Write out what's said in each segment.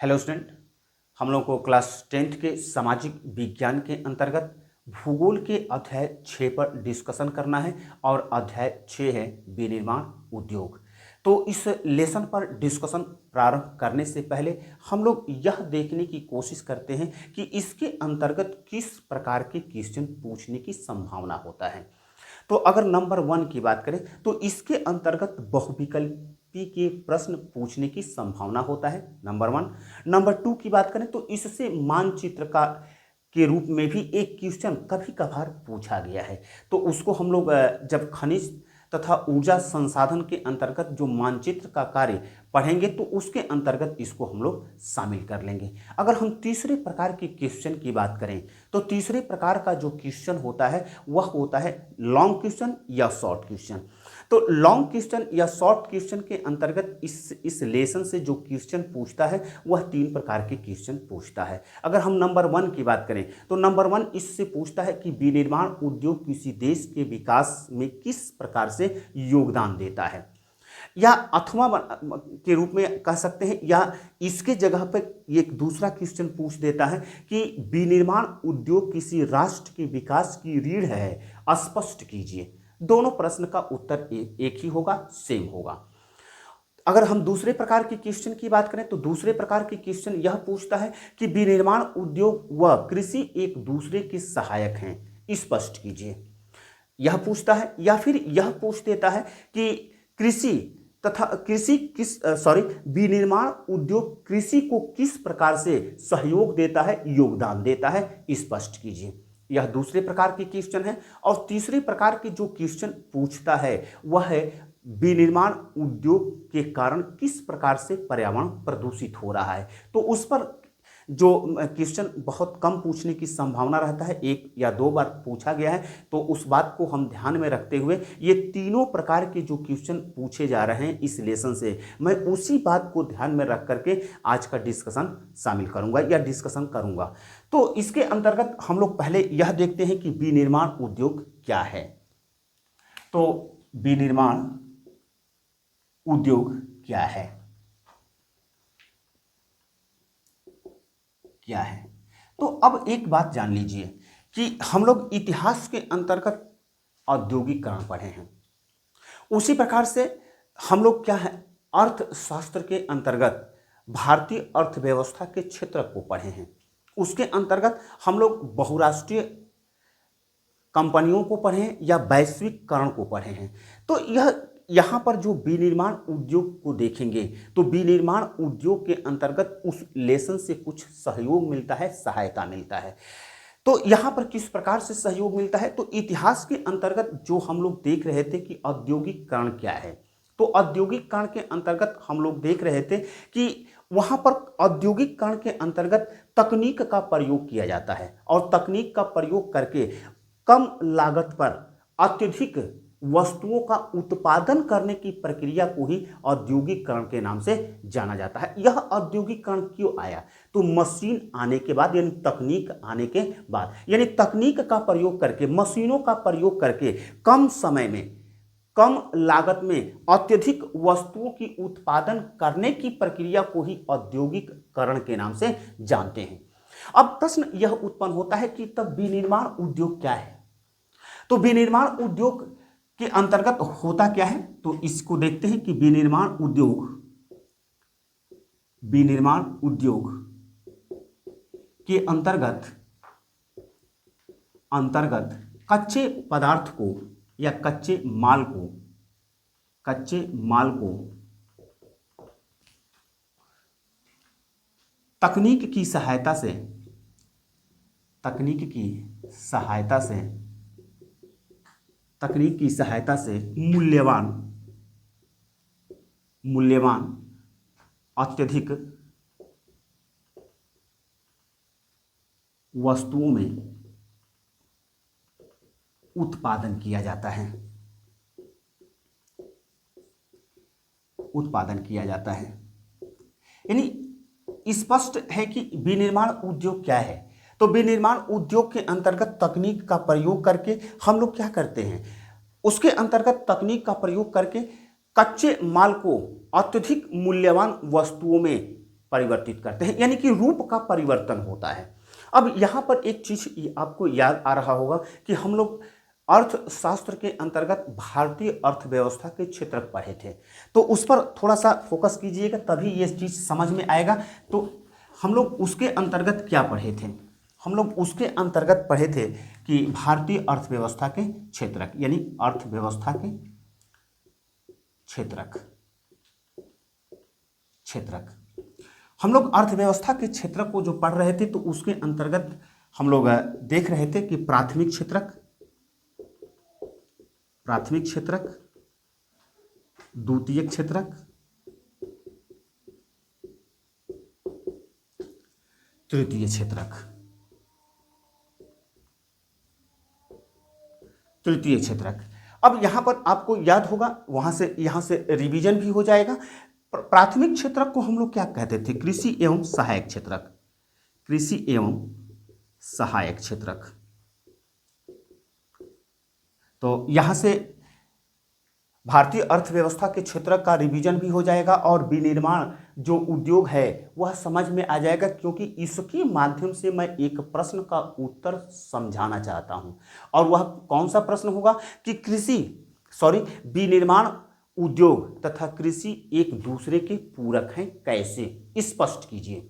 Hello student, हम लोग को क्लास 10th के सामाजिक विज्ञान के अंतर्गत भूगोल के अध्याय 6 पर डिस्कशन करना है और अध्याय 6 है विनिर्माण उद्योग। तो इस लेसन पर डिस्कशन प्रारंभ करने से पहले हम लोग यह देखने की कोशिश करते हैं कि इसके अंतर्गत किस प्रकार के क्वेश्चन पूछने की संभावना होता है। तो अगर नंबर 1 की बात करें तो इसके अंतर्गत बहुविकल्पी के प्रश्न पूछने की संभावना होता है, नंबर 1। नंबर 2 की बात करें तो इससे मानचित्र का के रूप में भी एक क्वेश्चन कभी कभार पूछा गया है। तो उसको हम लोग जब खनिज तथा ऊर्जा संसाधन के अंतर्गत जो मानचित्र का कार्य पढ़ेंगे तो उसके अंतर्गत इसको हम लोग शामिल कर लेंगे। अगर हम तीसरे प्रकार के क्वेश्चन की बात करें तो तीसरे प्रकार का जो क्वेश्चन होता है वह होता है लॉन्ग क्वेश्चन या शॉर्ट क्वेश्चन। तो लॉन्ग क्वेश्चन या शॉर्ट क्वेश्चन के अंतर्गत इस लेसन से जो क्वेश्चन पूछता है वह 3 प्रकार के क्वेश्चन पूछता है। अगर हम नंबर 1 की बात करें तो नंबर 1 इससे पूछता है कि विनिर्माण उद्योग किसी देश के विकास में किस प्रकार से योगदान देता है, या अथवा के रूप में कह सकते हैं, या इसके जगह पर एक दूसरा क्वेश्चन पूछ देता है कि विनिर्माण उद्योग किसी राष्ट्र के विकास की रीढ़ है, स्पष्ट कीजिए। दोनों प्रश्न का उत्तर एक ही होगा, सेम होगा। अगर हम दूसरे प्रकार के क्वेश्चन की बात करें तो दूसरे प्रकार के क्वेश्चन यह पूछता है कि विनिर्माण उद्योग व कृषि एक दूसरे के सहायक हैं, स्पष्ट कीजिए, यह पूछता है। या फिर यह पूछ देता है कि विनिर्माण उद्योग कृषि को किस प्रकार से सहयोग देता है, योगदान देता है, स्पष्ट कीजिए। यह दूसरे प्रकार के क्वेश्चन है। और तीसरे प्रकार के जो क्वेश्चन पूछता है वह है विनिर्माण उद्योग के कारण किस प्रकार से पर्यावरण प्रदूषित हो रहा है। तो उस पर जो क्वेश्चन बहुत कम पूछने की संभावना रहता है, 1 या 2 बार पूछा गया है, तो उस बात को हम ध्यान में रखते हुए ये तीनों प्रकार के जो क्वेश्चन पूछे जा रहे हैं इस लेसन से, मैं उसी बात को ध्यान में रख करके आज का डिस्कशन शामिल करूंगा या डिस्कशन करूंगा। तो इसके अंतर्गत हम लोग पहले यह देखते हैं कि विनिर्माण उद्योग क्या है। तो विनिर्माण उद्योग क्या है, तो अब एक बात जान लीजिए कि हम लोग इतिहास के अंतर्गत औद्योगिकरण पढ़े हैं, उसी प्रकार से हम लोग क्या है अर्थशास्त्र के अंतर्गत भारतीय अर्थव्यवस्था के क्षेत्र को पढ़े हैं। उसके अंतर्गत हम लोग बहुराष्ट्रीय कंपनियों को पढ़े हैं या वैश्विकरण को पढ़े हैं। तो यहाँ पर जो विनिर्माण उद्योग को देखेंगे तो विनिर्माण उद्योग के अंतर्गत उस लेसन से कुछ सहयोग मिलता है, सहायता मिलता है। तो यहाँ पर किस प्रकार से सहयोग मिलता है, तो इतिहास के अंतर्गत जो हम लोग देख रहे थे कि औद्योगिकरण क्या है, तो औद्योगिकरण के अंतर्गत हम लोग देख रहे थे कि वहाँ पर औद्योगिकरण के अंतर्गत तकनीक का प्रयोग किया जाता है और तकनीक का प्रयोग करके कम लागत पर अत्यधिक वस्तुओं का उत्पादन करने की प्रक्रिया को ही औद्योगिकरण के नाम से जाना जाता है। यह औद्योगिकरण क्यों आया, तो मशीन आने के बाद, यानी तकनीक आने के बाद, यानी तकनीक का प्रयोग करके, मशीनों का प्रयोग करके कम समय में, कम लागत में अत्यधिक वस्तुओं की उत्पादन करने की प्रक्रिया को ही औद्योगिकरण के नाम से जानते हैं। अब प्रश्न यह उत्पन्न होता है कि तब विनिर्माण उद्योग क्या है। तो विनिर्माण उद्योग के अंतर्गत होता क्या है, तो इसको देखते हैं कि विनिर्माण उद्योग के अंतर्गत कच्चे पदार्थ को या कच्चे माल को तकनीक की सहायता से मूल्यवान अत्यधिक वस्तुओं में उत्पादन किया जाता है। यानी स्पष्ट है कि विनिर्माण उद्योग क्या है। तो विनिर्माण उद्योग के अंतर्गत तकनीक का प्रयोग करके हम लोग क्या करते हैं, उसके अंतर्गत तकनीक का प्रयोग करके कच्चे माल को अत्यधिक मूल्यवान वस्तुओं में परिवर्तित करते हैं, यानी कि रूप का परिवर्तन होता है। अब यहाँ पर एक चीज आपको याद आ रहा होगा कि हम लोग अर्थशास्त्र के अंतर्गत भारतीय अर्थव्यवस्था के क्षेत्रक पढ़े थे, तो उस पर थोड़ा सा फोकस कीजिएगा, तभी ये चीज समझ में आएगा। तो हम लोग उसके अंतर्गत क्या पढ़े थे? हम लोग उसके अंतर्गत पढ़े थे कि भारतीय अर्थव्यवस्था के क्षेत्रक, यानी अर्थव्यवस्था के क्षेत्रक क्षेत्रक हम लोग अर्थव्यवस्था के क्षेत्रक को जो पढ़ रहे थे, तो उसके अंतर्गत हम लोग देख रहे थे कि प्राथमिक क्षेत्रक, द्वितीयक क्षेत्रक, तृतीय क्षेत्रक। अब यहां पर आपको याद होगा, यहां से रिवीजन भी हो जाएगा। प्राथमिक क्षेत्रक को हम लोग क्या कहते थे? कृषि एवं सहायक क्षेत्रक, कृषि एवं सहायक क्षेत्रक। तो यहां से भारतीय अर्थव्यवस्था के क्षेत्र का रिवीजन भी हो जाएगा और विनिर्माण जो उद्योग है वह समझ में आ जाएगा, क्योंकि इसके माध्यम से मैं एक प्रश्न का उत्तर समझाना चाहता हूं। और वह कौन सा प्रश्न होगा कि विनिर्माण उद्योग तथा कृषि एक दूसरे के पूरक हैं, कैसे? स्पष्ट कीजिए।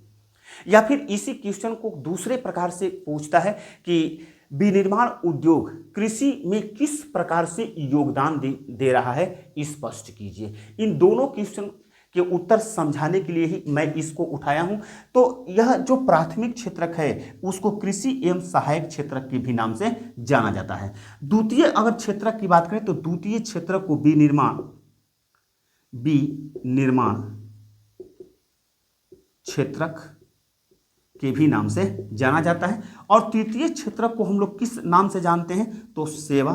या फिर इसी क्वेश्चन को दूसरे प्रकार से पूछता है कि विनिर्माण उद्योग कृषि में किस प्रकार से योगदान दे रहा है, स्पष्ट कीजिए। इन दोनों क्वेश्चन के उत्तर समझाने के लिए ही मैं इसको उठाया हूं। तो यह जो प्राथमिक क्षेत्रक है उसको कृषि एवं सहायक क्षेत्रक के भी नाम से जाना जाता है। द्वितीय अगर क्षेत्रक की बात करें तो द्वितीय क्षेत्रक को विनिर्माण क्षेत्रक के भी नाम से जाना जाता है। और तृतीय क्षेत्रक को हम लोग किस नाम से जानते हैं? तो सेवा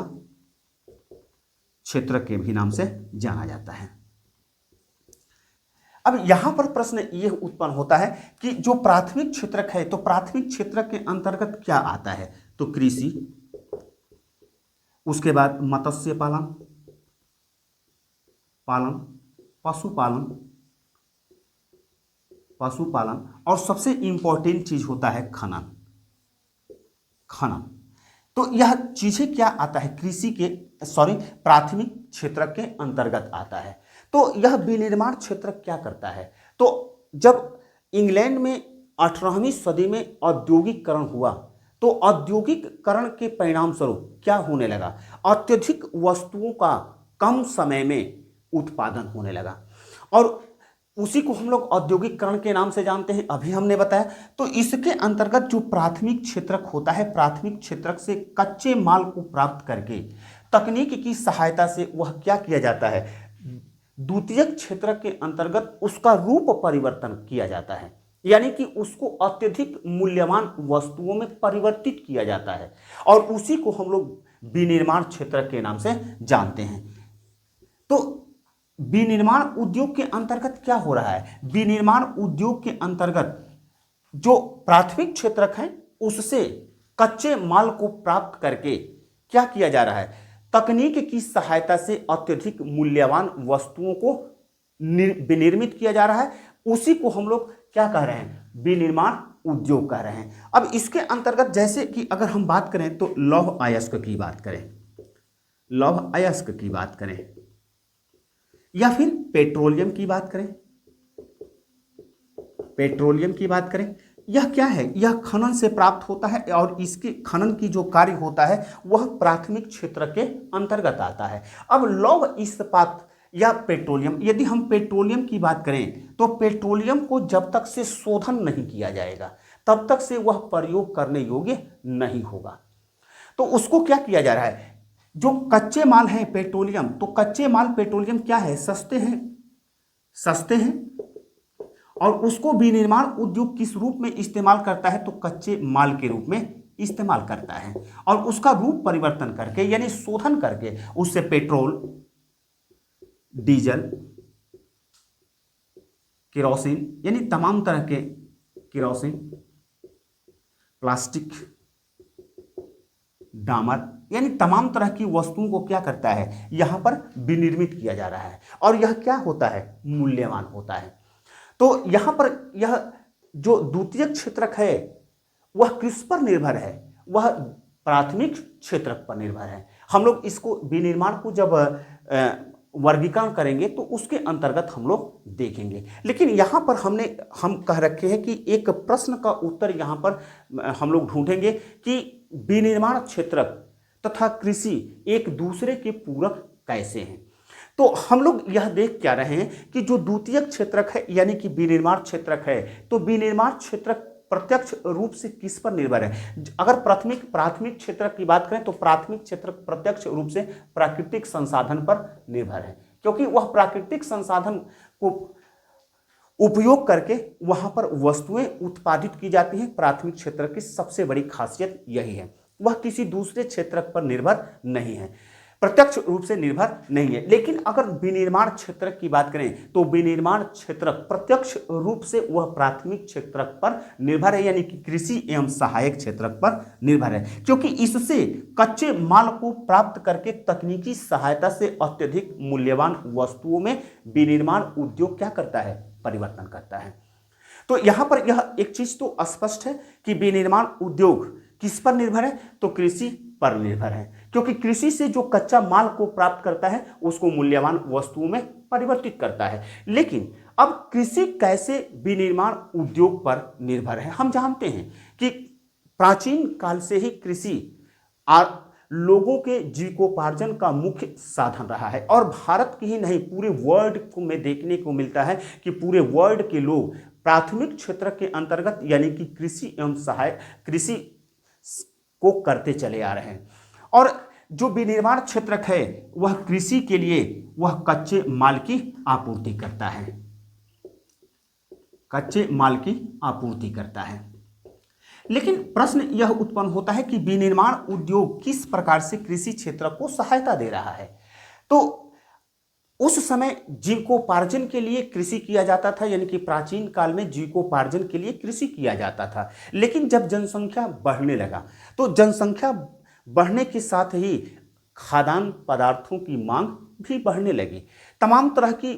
क्षेत्रक के भी नाम से जाना जाता है। अब यहां पर प्रश्न यह उत्पन्न होता है कि जो प्राथमिक क्षेत्रक है, तो प्राथमिक क्षेत्रक के अंतर्गत क्या आता है? तो कृषि, उसके बाद मत्स्य पालन, पशुपालन और सबसे इंपॉर्टेंट चीज होता है खनन। तो यह चीजें क्या आता है? प्राथमिक क्षेत्र के अंतर्गत आता है। तो यह विनिर्माण क्षेत्र क्या करता है? तो जब इंग्लैंड में 18वीं सदी में औद्योगिकरण हुआ, तो औद्योगिकरण के परिणाम स्वरूप क्या होने लगा? अत्यधिक वस्तुओं का कम समय में उत्पादन होने लगा, और उसी को हम लोग औद्योगिकरण के नाम से जानते हैं, अभी हमने बताया। तो इसके अंतर्गत जो प्राथमिक क्षेत्रक होता है, प्राथमिक क्षेत्रक से कच्चे माल को प्राप्त करके तकनीक की सहायता से वह क्या किया जाता है? द्वितीयक क्षेत्रक के अंतर्गत उसका रूप परिवर्तन किया जाता है, यानी कि उसको अत्यधिक मूल्यवान वस्तुओं में परिवर्तित किया जाता है, और उसी को हम लोग विनिर्माण क्षेत्रक के नाम से जानते हैं। तो विनिर्माण उद्योग के अंतर्गत क्या हो रहा है? विनिर्माण उद्योग के अंतर्गत जो प्राथमिक क्षेत्रक है उससे कच्चे माल को प्राप्त करके क्या किया जा रहा है? तकनीक की सहायता से अत्यधिक मूल्यवान वस्तुओं को विनिर्मित किया जा रहा है। उसी को हम लोग क्या कह रहे हैं? विनिर्माण उद्योग कह रहे हैं। अब इसके अंतर्गत जैसे कि अगर हम बात करें तो लौह अयस्क की बात करें या फिर पेट्रोलियम की बात करें, यह क्या है? यह खनन से प्राप्त होता है, और इसके खनन की जो कार्य होता है वह प्राथमिक क्षेत्र के अंतर्गत आता है। अब लौह इस्पात या पेट्रोलियम, यदि हम पेट्रोलियम की बात करें तो पेट्रोलियम को जब तक से शोधन नहीं किया जाएगा तब तक से वह प्रयोग करने योग्य नहीं होगा। तो उसको क्या किया जा रहा है? जो कच्चे माल हैं पेट्रोलियम, तो कच्चे माल पेट्रोलियम क्या है? सस्ते हैं, और उसको विनिर्माण उद्योग किस रूप में इस्तेमाल करता है? तो कच्चे माल के रूप में इस्तेमाल करता है, और उसका रूप परिवर्तन करके यानी शोधन करके उससे पेट्रोल, डीजल, केरोसिन यानी तमाम तरह के केरोसिन, प्लास्टिक, डामर यानी तमाम तरह की वस्तुओं को क्या करता है? यहां पर विनिर्मित किया जा रहा है, और यह क्या होता है? मूल्यवान होता है। तो तो यहां पर यह जो द्वितीयक क्षेत्रक है वह किस पर निर्भर है, वह प्राथमिक क्षेत्रक पर निर्भर है। हम लोग इसको विनिर्माण को जब वर्गीकरण करेंगे तो उसके अंतर्गत हम लोग देखेंगे। लेकिन यहाँ पर हम कह रखे हैं कि एक प्रश्न का उत्तर यहाँ पर हम लोग ढूंढेंगे कि विनिर्माण क्षेत्रक तथा कृषि एक दूसरे के पूरक कैसे हैं। तो हम लोग यह देख क्या रहे हैं कि जो द्वितीयक क्षेत्रक है यानी कि विनिर्माण क्षेत्रक है, तो विनिर्माण क्षेत्रक प्रत्यक्ष रूप से किस पर निर्भर है। अगर प्राथमिक क्षेत्रक की बात करें तो प्राथमिक क्षेत्रक प्रत्यक्ष रूप से प्राकृतिक संसाधन पर निर्भर है, क्योंकि वह प्राकृतिक संसाधन को उपयोग करके वहां पर वस्तुएं उत्पादित की जाती हैं। प्राथमिक क्षेत्रक की सबसे बड़ी खासियत यही है, वह किसी दूसरे क्षेत्रक पर निर्भर नहीं है, प्रत्यक्ष रूप से निर्भर नहीं है। लेकिन अगर विनिर्माण क्षेत्रक की बात करें तो विनिर्माण क्षेत्रक प्रत्यक्ष रूप से वह प्राथमिक क्षेत्रक पर निर्भर है, यानी कि कृषि एवं सहायक क्षेत्रक पर निर्भर है, क्योंकि इससे कच्चे माल को प्राप्त करके तकनीकी सहायता से अत्यधिक मूल्यवान वस्तुओं में विनिर्माण उद्योग क्या करता है, परिवर्तन करता है। तो यहां पर यह एक चीज तो स्पष्ट है कि विनिर्माण उद्योग किस पर निर्भर है, तो कृषि पर निर्भर है, क्योंकि कृषि से जो कच्चा माल को प्राप्त करता है उसको मूल्यवान वस्तुओं में परिवर्तित करता है। लेकिन अब कृषि कैसे विनिर्माण उद्योग पर निर्भर है। हम जानते हैं कि प्राचीन काल से ही कृषि लोगों के जीविकोपार्जन का मुख्य साधन रहा है, और भारत की ही नहीं पूरे वर्ल्ड को में देखने को मिलता है कि पूरे वर्ल्ड के लोग प्राथमिक क्षेत्र के अंतर्गत यानी कि कृषि एवं सहायक कृषि को करते चले आ रहे हैं। और जो विनिर्माण क्षेत्रक है वह कृषि के लिए वह कच्चे माल की आपूर्ति करता है, कच्चे माल की आपूर्ति करता है। लेकिन प्रश्न यह उत्पन्न होता है कि विनिर्माण उद्योग किस प्रकार से कृषि क्षेत्र को सहायता दे रहा है। तो उस समय जीविकोपार्जन के लिए कृषि किया जाता था, यानी कि प्राचीन काल में जीविकोपार्जन के लिए कृषि किया जाता था। लेकिन जब जनसंख्या बढ़ने लगा तो जनसंख्या बढ़ने के साथ ही खाद्यान्न पदार्थों की मांग भी बढ़ने लगी, तमाम तरह की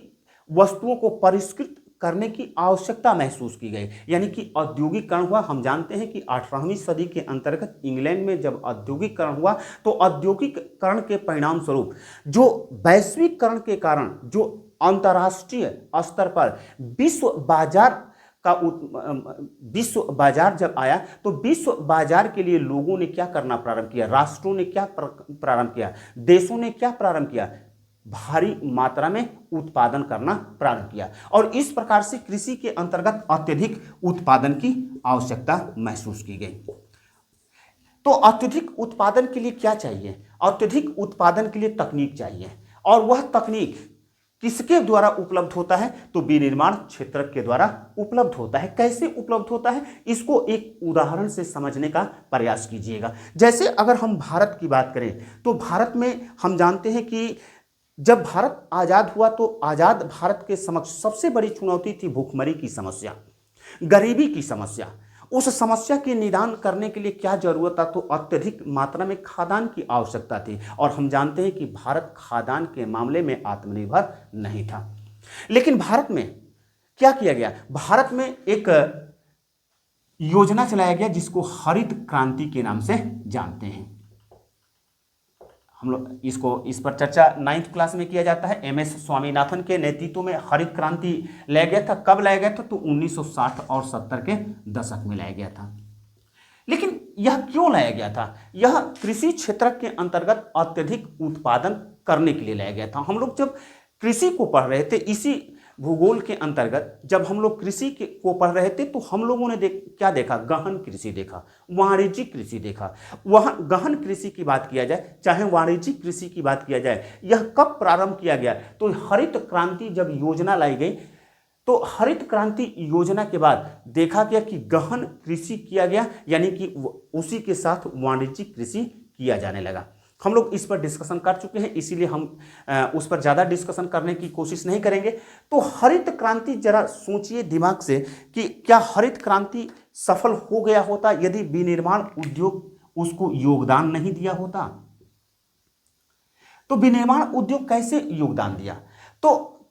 वस्तुओं को परिष्कृत करने की आवश्यकता महसूस की गई, यानी कि औद्योगिकरण हुआ। हम जानते हैं कि 18वीं सदी के अंतर्गत इंग्लैंड में जब औद्योगिकरण हुआ तो औद्योगिकरण के परिणाम स्वरूप जो वैश्वीकरण के कारण जो अंतर्राष्ट्रीय स्तर पर विश्व बाजार जब आया तो विश्व बाजार के लिए लोगों ने क्या करना प्रारंभ किया, राष्ट्रों ने क्या प्रारंभ किया, देशों ने क्या प्रारंभ किया, भारी मात्रा में उत्पादन करना प्रारंभ किया। और इस प्रकार से कृषि के अंतर्गत अत्यधिक उत्पादन की आवश्यकता महसूस की गई। तो अत्यधिक उत्पादन के लिए क्या चाहिए, अत्यधिक उत्पादन के लिए तकनीक चाहिए, और वह तकनीक किसके द्वारा उपलब्ध होता है, तो विनिर्माण क्षेत्र के द्वारा उपलब्ध होता है। कैसे उपलब्ध होता है, इसको एक उदाहरण से समझने का प्रयास कीजिएगा। जैसे अगर हम भारत की बात करें तो भारत में हम जानते हैं कि जब भारत आज़ाद हुआ तो आज़ाद भारत के समक्ष सबसे बड़ी चुनौती थी भूखमरी की समस्या, गरीबी की समस्या। उस समस्या के निदान करने के लिए क्या जरूरत था, तो अत्यधिक मात्रा में खाद्यान्न की आवश्यकता थी। और हम जानते हैं कि भारत खाद्यान्न के मामले में आत्मनिर्भर नहीं था। लेकिन भारत में क्या किया गया, भारत में एक योजना चलाया गया जिसको हरित क्रांति के नाम से जानते हैं। हम लोग इस पर चर्चा 9th क्लास में किया जाता है। MS स्वामीनाथन के नेतृत्व में हरित क्रांति लाया गया था। कब लाया गया था, तो 1960 और 70 के दशक में लाया गया था। लेकिन यह क्यों लाया गया था, यह कृषि क्षेत्र के अंतर्गत अत्यधिक उत्पादन करने के लिए लाया गया था। हम लोग जब कृषि को पढ़ रहे थे, इसी भूगोल के अंतर्गत जब हम लोग कृषि को पढ़ रहे थे तो हम लोगों ने क्या देखा, गहन कृषि देखा, वाणिज्यिक कृषि देखा। वहाँ गहन कृषि की बात किया जाए चाहे वाणिज्यिक कृषि की बात किया जाए, यह कब प्रारंभ किया गया, तो हरित क्रांति जब योजना लाई गई तो हरित क्रांति योजना के बाद देखा गया कि गहन कृषि किया गया, यानी कि उसी के साथ वाणिज्यिक कृषि किया जाने लगा। हम लोग इस पर डिस्कशन कर चुके हैं, इसीलिए हम उस पर ज़्यादा डिस्कशन करने की कोशिश नहीं करेंगे। तो हरित क्रांति, जरा सोचिए दिमाग से कि क्या हरित क्रांति सफल हो गया होता यदि विनिर्माण उद्योग उसको योगदान नहीं दिया होता। तो विनिर्माण उद्योग कैसे योगदान दिया, तो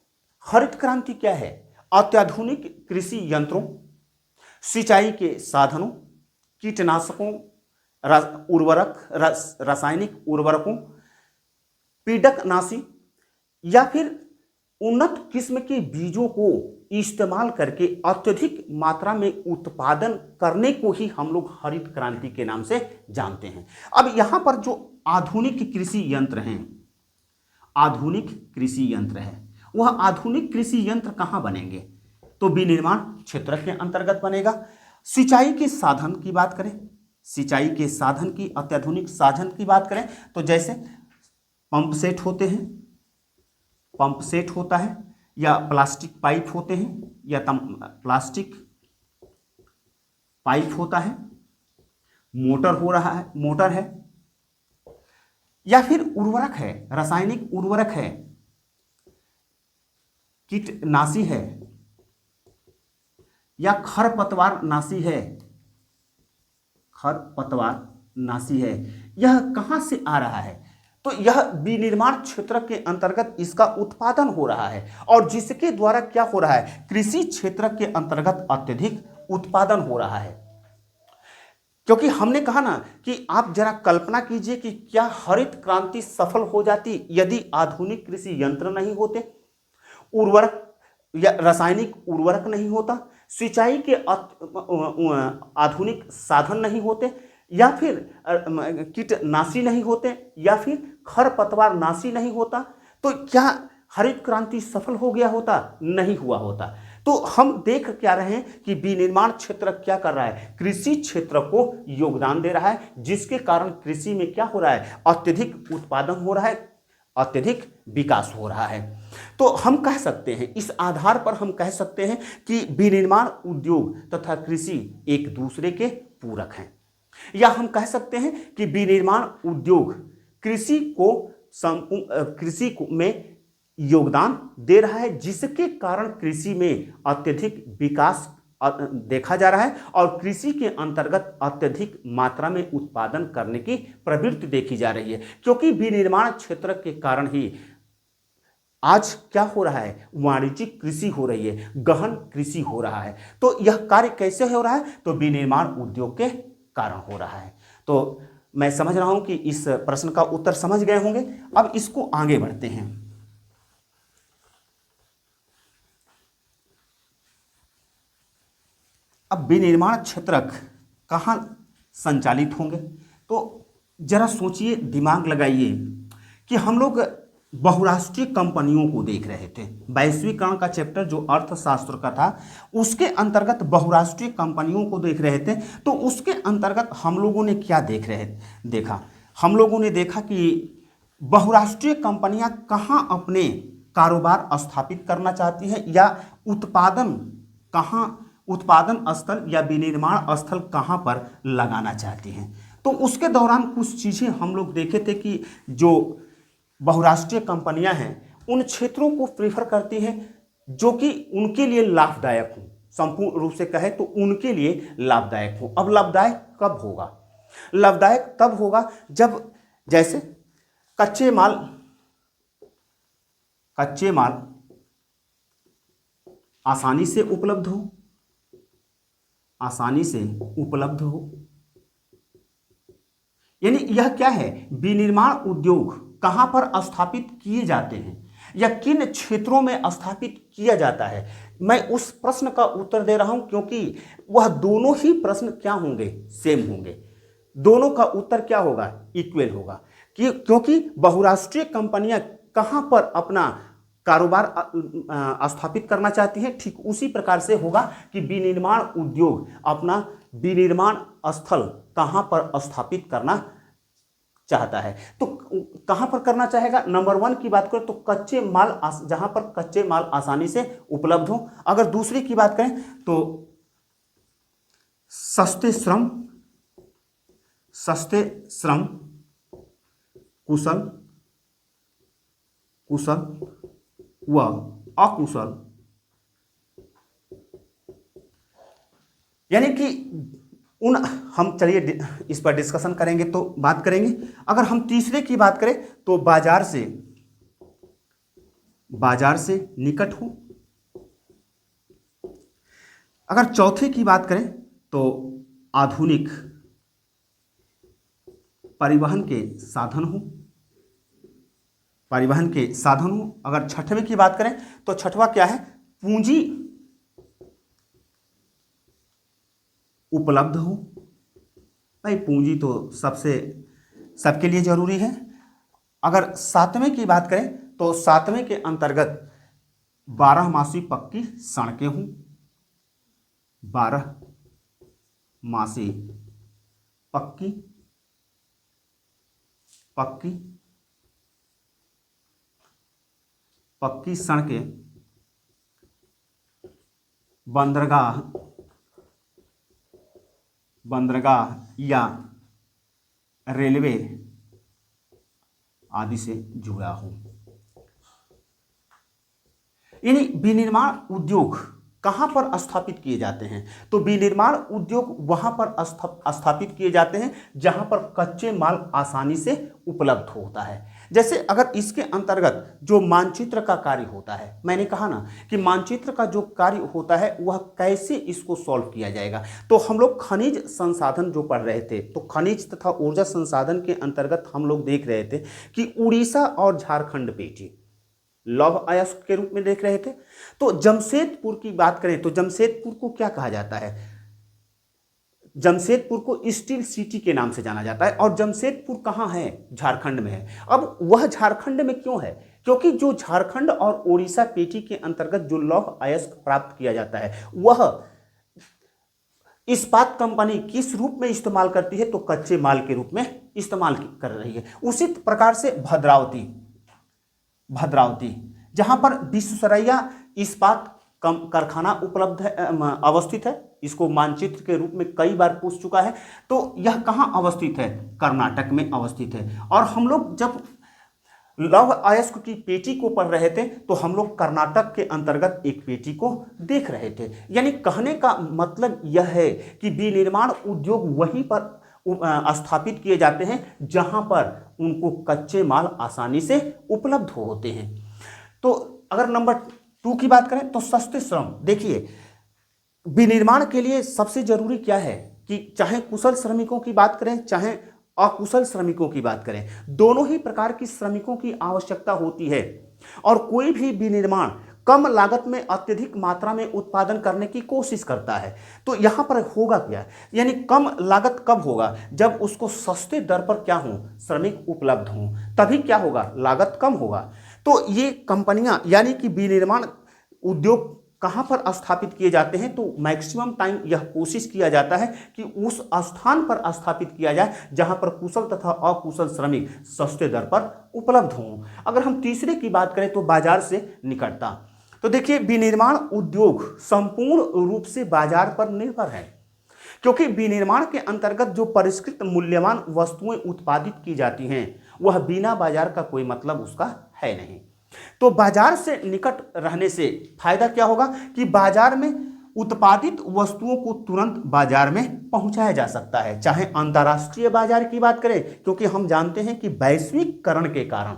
हरित क्रांति क्या है, अत्याधुनिक कृषि यंत्रों, सिंचाई के साधनों, कीटनाशकों, रासायनिक उर्वरकों, पीड़कनाशी या फिर उन्नत किस्म के बीजों को इस्तेमाल करके अत्यधिक मात्रा में उत्पादन करने को ही हम लोग हरित क्रांति के नाम से जानते हैं। अब यहां पर जो आधुनिक कृषि यंत्र हैं, आधुनिक कृषि यंत्र है, वह आधुनिक कृषि यंत्र कहां बनेंगे? तो विनिर्माण क्षेत्र के अंतर्गत बनेगा। सिंचाई के साधन की बात करें, सिंचाई के साधन की, अत्याधुनिक साधन की बात करें तो जैसे पंप सेट होते हैं, पंप सेट होता है, या प्लास्टिक पाइप होते हैं, या प्लास्टिक पाइप होता है, मोटर हो रहा है, मोटर है, या फिर उर्वरक है, रासायनिक उर्वरक है, कीटनाशी है, या खरपतवार नाशी है, खरपतवार नाशी है। यह कहां से आ रहा है? तो यह विनिर्माण क्षेत्र के अंतर्गत इसका उत्पादन हो रहा है, और जिसके द्वारा क्या हो रहा है? कृषि क्षेत्र के अंतर्गत अत्यधिक उत्पादन हो रहा है। क्योंकि हमने कहा ना कि आप जरा कल्पना कीजिए कि क्या हरित क्रांति सफल हो जाती यदि आधुनिक कृषि यंत्र नहीं होते, उर्वरक या रासायनिक उर्वरक नहीं होता, सिंचाई के आधुनिक साधन नहीं होते, या फिर कीटनाशी नहीं होते, या फिर खरपतवार नाशी नहीं होता, तो क्या हरित क्रांति सफल हो गया होता? नहीं हुआ होता। तो हम देख क्या रहे हैं कि विनिर्माण क्षेत्र क्या कर रहा है? कृषि क्षेत्र को योगदान दे रहा है, जिसके कारण कृषि में क्या हो रहा है? अत्यधिक उत्पादन हो रहा है, अत्यधिक विकास हो रहा है। तो हम कह सकते हैं, इस आधार पर हम कह सकते हैं कि विनिर्माण उद्योग तथा कृषि एक दूसरे के पूरक हैं, या हम कह सकते हैं कि विनिर्माण उद्योग कृषि में योगदान दे रहा है, जिसके कारण कृषि में अत्यधिक विकास देखा जा रहा है, और कृषि के अंतर्गत अत्यधिक मात्रा में उत्पादन करने की प्रवृत्ति देखी जा रही है। क्योंकि विनिर्माण क्षेत्र के कारण ही आज क्या हो रहा है? वाणिज्यिक कृषि हो रही है, गहन कृषि हो रहा है। तो यह कार्य कैसे हो रहा है? तो विनिर्माण उद्योग के कारण हो रहा है। तो मैं समझ रहा हूं कि इस प्रश्न का उत्तर समझ गए होंगे। अब इसको आगे बढ़ते हैं। अब विनिर्माण क्षेत्रक कहाँ संचालित होंगे? तो जरा सोचिए, दिमाग लगाइए कि हम लोग बहुराष्ट्रीय कंपनियों को देख रहे थे। वैश्वीकरण का चैप्टर जो अर्थशास्त्र का था, उसके अंतर्गत बहुराष्ट्रीय कंपनियों को देख रहे थे। तो उसके अंतर्गत हम लोगों ने क्या देखा? हम लोगों ने देखा कि बहुराष्ट्रीय कंपनियां कहाँ अपने कारोबार स्थापित करना चाहती हैं, या उत्पादन स्थल या विनिर्माण स्थल कहाँ पर लगाना चाहती हैं। तो उसके दौरान कुछ चीज़ें हम लोग देखे थे कि जो बहुराष्ट्रीय कंपनियां हैं उन क्षेत्रों को प्रेफर करती हैं जो कि उनके लिए लाभदायक हो, संपूर्ण रूप से कहे तो उनके लिए लाभदायक हो। अब लाभदायक कब होगा? लाभदायक तब होगा जब जैसे कच्चे माल आसानी से उपलब्ध हो। यानी यह क्या है? विनिर्माण उद्योग कहां पर स्थापित किए जाते हैं या किन क्षेत्रों में स्थापित किया जाता है। मैं उस प्रश्न का उत्तर दे रहा हूं क्योंकि वह दोनों ही प्रश्न क्या होंगे? सेम होंगे। दोनों का उत्तर क्या होगा? इक्वल होगा। क्योंकि बहुराष्ट्रीय कंपनियां कहां पर अपना कारोबार स्थापित करना चाहती हैं, ठीक उसी प्रकार से होगा कि विनिर्माण उद्योग अपना विनिर्माण स्थल कहां पर स्थापित करना चाहता है। तो कहां पर करना चाहेगा? नंबर 1 की बात करें तो कच्चे माल, जहां पर कच्चे माल आसानी से उपलब्ध हो। अगर दूसरी की बात करें तो सस्ते श्रम, कुशल व अकुशल, यानी कि हम चलिए इस पर डिस्कशन करेंगे तो बात करेंगे। अगर हम तीसरे की बात करें तो बाजार से निकट हो, अगर चौथे की बात करें तो आधुनिक परिवहन के साधन हो, परिवहन के साधन हो। अगर छठवें की बात करें तो छठवां क्या है, पूंजी उपलब्ध हो। भाई पूंजी तो सबके लिए जरूरी है। अगर सातवें की बात करें तो सातवें के अंतर्गत 12 मासी पक्की सड़कें हों, 12 मासी पक्की पक्की पक्की सड़कें बंदरगाह या रेलवे आदि से जुड़ा हो। यानी विनिर्माण उद्योग कहां पर स्थापित किए जाते हैं, तो विनिर्माण उद्योग वहां पर स्थापित किए जाते हैं जहां पर कच्चे माल आसानी से उपलब्ध होता है। जैसे अगर इसके अंतर्गत जो मानचित्र का कार्य होता है, मैंने कहा ना कि मानचित्र का जो कार्य होता है वह कैसे इसको सॉल्व किया जाएगा, तो हम लोग खनिज संसाधन जो पढ़ रहे थे, तो खनिज तथा ऊर्जा संसाधन के अंतर्गत हम लोग देख रहे थे कि उड़ीसा और झारखंड पेटी लौह अयस्क के रूप में देख रहे थे। तो जमशेदपुर की बात करें तो जमशेदपुर को क्या कहा जाता है, जमशेदपुर को स्टील सिटी के नाम से जाना जाता है। और जमशेदपुर कहाँ है, झारखंड में है। अब वह झारखंड में क्यों है, क्योंकि जो झारखंड और उड़ीसा पेटी के अंतर्गत जो लौह अयस्क प्राप्त किया जाता है वह इस्पात कंपनी किस रूप में इस्तेमाल करती है, तो कच्चे माल के रूप में इस्तेमाल कर रही है। उसी प्रकार से भद्रावती जहां पर विश्वेश्वरैया इस्पात कारखाना उपलब्ध है, अवस्थित है, इसको मानचित्र के रूप में कई बार पूछ चुका है। तो यह कहां अवस्थित है, कर्नाटक में अवस्थित है। और हम लोग जब लौह अयस्क की पेटी को पढ़ रहे थे तो हम लोग कर्नाटक के अंतर्गत एक पेटी को देख रहे थे। यानी कहने का मतलब यह है कि विनिर्माण उद्योग वहीं पर स्थापित किए जाते हैं जहां पर उनको कच्चे माल आसानी से उपलब्ध होते हैं। तो अगर नंबर 2 की बात करें तो सस्ते श्रम। देखिए विनिर्माण के लिए सबसे जरूरी क्या है कि चाहे कुशल श्रमिकों की बात करें चाहे अकुशल श्रमिकों की बात करें, दोनों ही प्रकार की श्रमिकों की आवश्यकता होती है। और कोई भी विनिर्माण कम लागत में अत्यधिक मात्रा में उत्पादन करने की कोशिश करता है। तो यहां पर होगा क्या, यानी कम लागत कब होगा, जब उसको सस्ते दर पर क्या हो, श्रमिक उपलब्ध हो, तभी क्या होगा, लागत कम होगा। तो ये कंपनियां यानी कि विनिर्माण उद्योग कहां पर स्थापित किए जाते हैं, तो मैक्सिमम टाइम यह कोशिश किया जाता है कि उस स्थान पर स्थापित किया जाए जहां पर कुशल तथा अकुशल श्रमिक सस्ते दर पर उपलब्ध हों। अगर हम तीसरे की बात करें तो बाजार से निकटता। तो देखिए विनिर्माण उद्योग संपूर्ण रूप से बाजार पर निर्भर है, क्योंकि विनिर्माण के अंतर्गत जो परिष्कृत मूल्यवान वस्तुएं उत्पादित की जाती हैं वह बिना बाजार का कोई मतलब उसका है नहीं। तो बाजार से निकट रहने से फायदा क्या होगा कि बाजार में उत्पादित वस्तुओं को तुरंत बाजार में पहुंचाया जा सकता है। चाहे अंतर्राष्ट्रीय बाजार की बात करें, क्योंकि हम जानते हैं कि वैश्वीकरण के कारण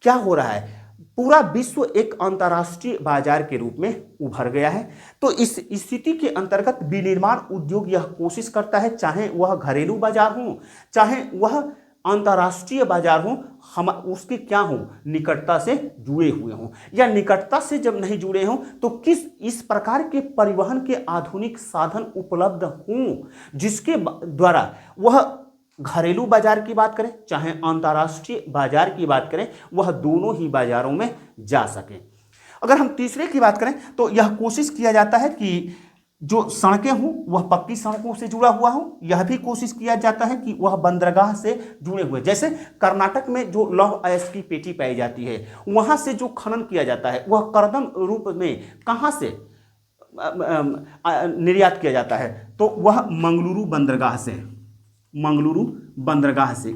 क्या हो रहा है, पूरा विश्व एक अंतर्राष्ट्रीय बाजार के रूप में उभर गया है। तो इस स्थिति के अंतर्गत विनिर्माण उद्योग यह कोशिश करता है, चाहे वह घरेलू बाजार हो चाहे वह अंतर्राष्ट्रीय बाजार हो, हम उसके क्या हो, निकटता से जुड़े हुए हों, या निकटता से जब नहीं जुड़े हों तो किस इस प्रकार के परिवहन के आधुनिक साधन उपलब्ध हों जिसके द्वारा वह घरेलू बाजार की बात करें चाहे अंतर्राष्ट्रीय बाजार की बात करें, वह दोनों ही बाजारों में जा सके। अगर हम तीसरे की बात करें तो यह कोशिश किया जाता है कि जो सड़कें हों वह पक्की सड़कों से जुड़ा हुआ हो, यह भी कोशिश किया जाता है कि वह बंदरगाह से जुड़े हुए, जैसे कर्नाटक में जो लौह अयस्क की पेटी पाई जाती है वहां से जो खनन किया जाता है वह करदम रूप में कहां से निर्यात किया जाता है, तो वह मंगलुरु बंदरगाह से।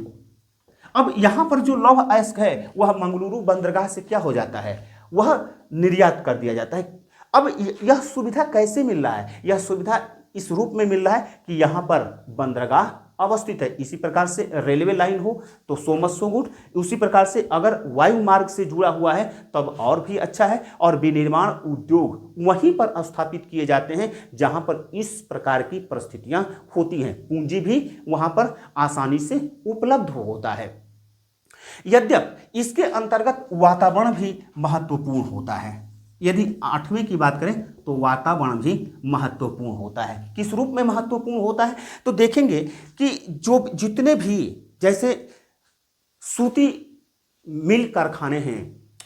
अब यहां पर जो लौह अयस्क है वह मंगलुरु बंदरगाह से क्या हो जाता है, वह निर्यात कर दिया जाता है। अब यह सुविधा कैसे मिल रहा है, यह सुविधा इस रूप में मिल रहा है कि यहां पर बंदरगाह अवस्थित है। इसी प्रकार से रेलवे लाइन हो तो सो मच सो गुड। उसी प्रकार से अगर वायु मार्ग से जुड़ा हुआ है तब और भी अच्छा है। और विनिर्माण उद्योग वहीं पर स्थापित किए जाते हैं जहां पर इस प्रकार की परिस्थितियां होती हैं, पूंजी भी वहां पर आसानी से उपलब्ध होता है। यद्यपि इसके अंतर्गत वातावरण भी महत्वपूर्ण होता है। यदि 8वें की बात करें तो वातावरण भी महत्वपूर्ण होता है। किस रूप में महत्वपूर्ण होता है तो देखेंगे कि जो जितने भी जैसे सूती मिल कारखाने हैं,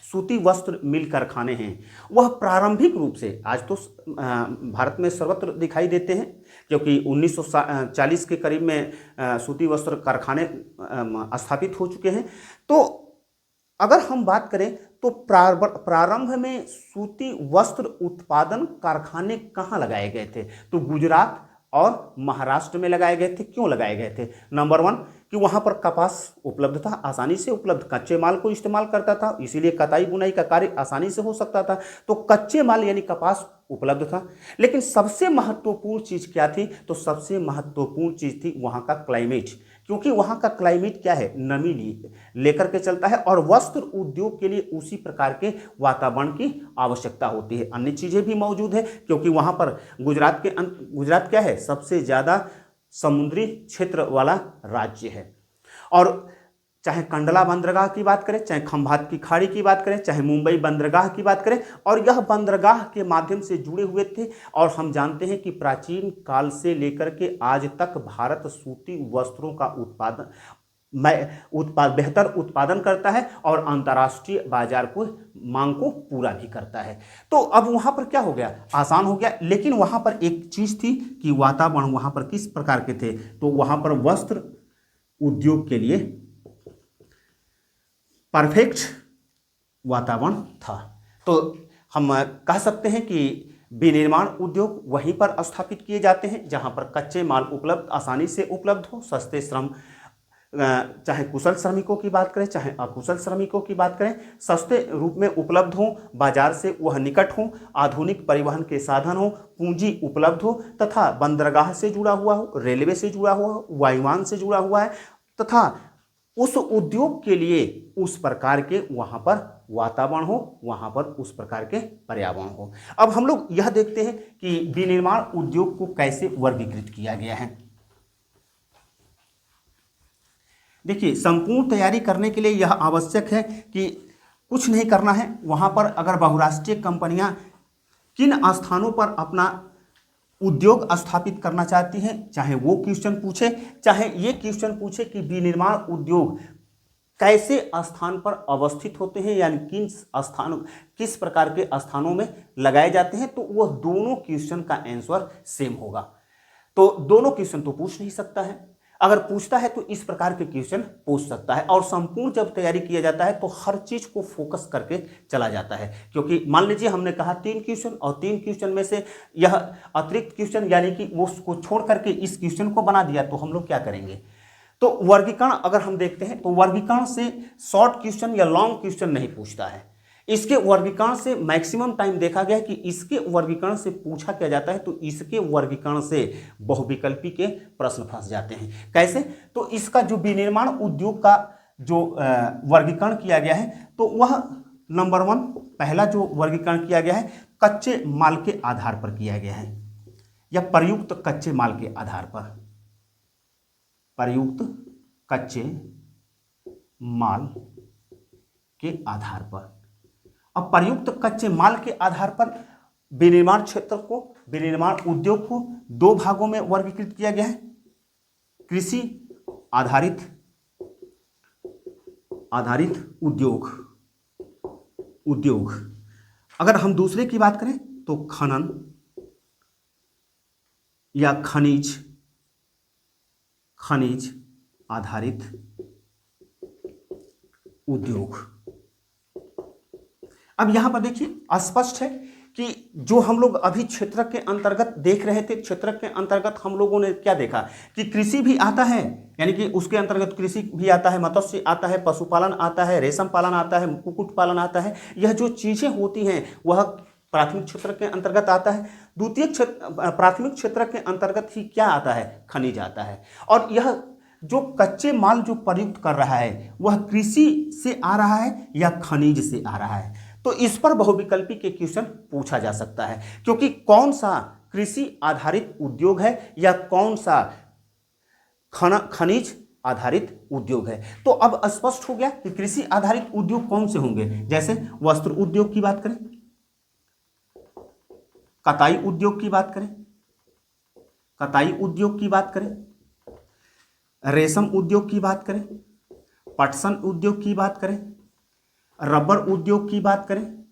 सूती वस्त्र मिल कारखाने हैं, वह प्रारंभिक रूप से आज तो भारत में सर्वत्र दिखाई देते हैं क्योंकि 1940 के करीब में सूती वस्त्र कारखाने स्थापित हो चुके हैं। तो अगर हम बात करें तो प्रारंभ में सूती वस्त्र उत्पादन कारखाने कहाँ लगाए गए थे तो गुजरात और महाराष्ट्र में लगाए गए थे। क्यों लगाए गए थे? नंबर 1 कि वहाँ पर कपास उपलब्ध था, आसानी से उपलब्ध, कच्चे माल को इस्तेमाल करता था, इसीलिए कताई बुनाई का कार्य आसानी से हो सकता था। तो कच्चे माल यानी कपास उपलब्ध था। लेकिन सबसे महत्वपूर्ण चीज़ क्या थी तो सबसे महत्वपूर्ण चीज़ थी वहाँ का क्लाइमेट, क्योंकि वहाँ का क्लाइमेट क्या है, नमी लेकर के चलता है और वस्त्र उद्योग के लिए उसी प्रकार के वातावरण की आवश्यकता होती है। अन्य चीज़ें भी मौजूद है क्योंकि वहाँ पर गुजरात क्या है, सबसे ज़्यादा समुद्री क्षेत्र वाला राज्य है। और चाहे कंडला बंदरगाह की बात करें, चाहे खंभात की खाड़ी की बात करें, चाहे मुंबई बंदरगाह की बात करें, और यह बंदरगाह के माध्यम से जुड़े हुए थे। और हम जानते हैं कि प्राचीन काल से लेकर के आज तक भारत सूती वस्त्रों का बेहतर उत्पादन करता है और अंतर्राष्ट्रीय बाजार को मांग को पूरा भी करता है। तो अब वहाँ पर क्या हो गया, आसान हो गया। लेकिन वहाँ पर एक चीज़ थी कि वातावरण वहाँ पर किस प्रकार के थे तो वहाँ पर वस्त्र उद्योग के लिए परफेक्ट वातावरण था। तो हम कह सकते हैं कि विनिर्माण उद्योग वहीं पर स्थापित किए जाते हैं जहां पर कच्चे माल उपलब्ध आसानी से उपलब्ध हो, सस्ते श्रम, चाहे कुशल श्रमिकों की बात करें चाहे अकुशल श्रमिकों की बात करें, सस्ते रूप में उपलब्ध हो, बाजार से वह निकट हो, आधुनिक परिवहन के साधन हो, पूंजी उपलब्ध हो तथा बंदरगाह से जुड़ा हुआ हो, रेलवे से जुड़ा हुआ हो, वायुयान से जुड़ा हुआ है तथा उस उद्योग के लिए उस प्रकार के वहाँ पर वातावरण हो, वहाँ पर उस प्रकार के पर्यावरण हो। अब हम लोग यह देखते हैं कि विनिर्माण उद्योग को कैसे वर्गीकृत किया गया है। देखिए, संपूर्ण तैयारी करने के लिए यह आवश्यक है कि कुछ नहीं करना है। वहाँ पर अगर बहुराष्ट्रीय कंपनियां किन स्थानों पर अपना उद्योग स्थापित करना चाहती हैं, चाहे वो क्वेश्चन पूछे, चाहे ये क्वेश्चन पूछे कि विनिर्माण उद्योग कैसे स्थान पर अवस्थित होते हैं, यानी किस प्रकार के स्थानों में लगाए जाते हैं, तो वह दोनों क्वेश्चन का आंसर सेम होगा। तो दोनों क्वेश्चन तो पूछ नहीं सकता है, अगर पूछता है तो इस प्रकार के क्वेश्चन पूछ सकता है। और संपूर्ण जब तैयारी किया जाता है तो हर चीज को फोकस करके चला जाता है, क्योंकि मान लीजिए हमने कहा 3 क्वेश्चन और 3 क्वेश्चन में से यह अतिरिक्त क्वेश्चन यानी कि वो उसको छोड़ करके इस क्वेश्चन को बना दिया, तो हम लोग क्या करेंगे। तो वर्गीकरण अगर हम देखते हैं तो वर्गीकरण से शॉर्ट क्वेश्चन या लॉन्ग क्वेश्चन नहीं पूछता है। इसके वर्गीकरण से मैक्सिमम टाइम देखा गया कि इसके वर्गीकरण से पूछा क्या जाता है, तो इसके वर्गीकरण से बहुविकल्पी के प्रश्न फंस जाते हैं। कैसे, तो इसका जो विनिर्माण उद्योग का जो वर्गीकरण किया गया है तो वह नंबर 1 पहला जो वर्गीकरण किया गया है कच्चे माल के आधार पर किया गया है, या प्रयुक्त कच्चे माल के आधार पर, प्रयुक्त कच्चे माल के आधार पर। अब प्रयुक्त कच्चे माल के आधार पर विनिर्माण क्षेत्र को, विनिर्माण उद्योग को 2 भागों में वर्गीकृत किया गया है, कृषि आधारित उद्योग। अगर हम दूसरे की बात करें तो खनन या खनिज आधारित उद्योग। अब यहां पर देखिए स्पष्ट है कि जो हम लोग अभी क्षेत्र के अंतर्गत देख रहे थे, क्षेत्र के अंतर्गत हम लोगों ने क्या देखा कि कृषि भी आता है, यानी कि उसके अंतर्गत कृषि भी आता है, मत्स्य आता है, पशुपालन आता है, रेशम पालन आता है, कुक्कुट पालन आता है। यह जो चीजें होती हैं वह प्राथमिक क्षेत्र के अंतर्गत आता है। द्वितीय क्षेत्र प्राथमिक क्षेत्र के अंतर्गत ही क्या आता है, खनिज आता है। और यह जो कच्चे माल जो प्रयुक्त कर रहा है वह कृषि से आ रहा है या खनिज से आ रहा है। तो इस पर बहुविकल्पी के क्वेश्चन पूछा जा सकता है, क्योंकि कौन सा कृषि आधारित उद्योग है या कौन सा खनिज आधारित उद्योग है। तो अब स्पष्ट हो गया कि कृषि आधारित उद्योग कौन से होंगे। जैसे वस्त्र उद्योग की बात करें, कताई उद्योग की बात करें, कताई उद्योग की बात करें, रेशम उद्योग की बात करें, पटसन उद्योग की बात करें, रबर उद्योग की बात करें,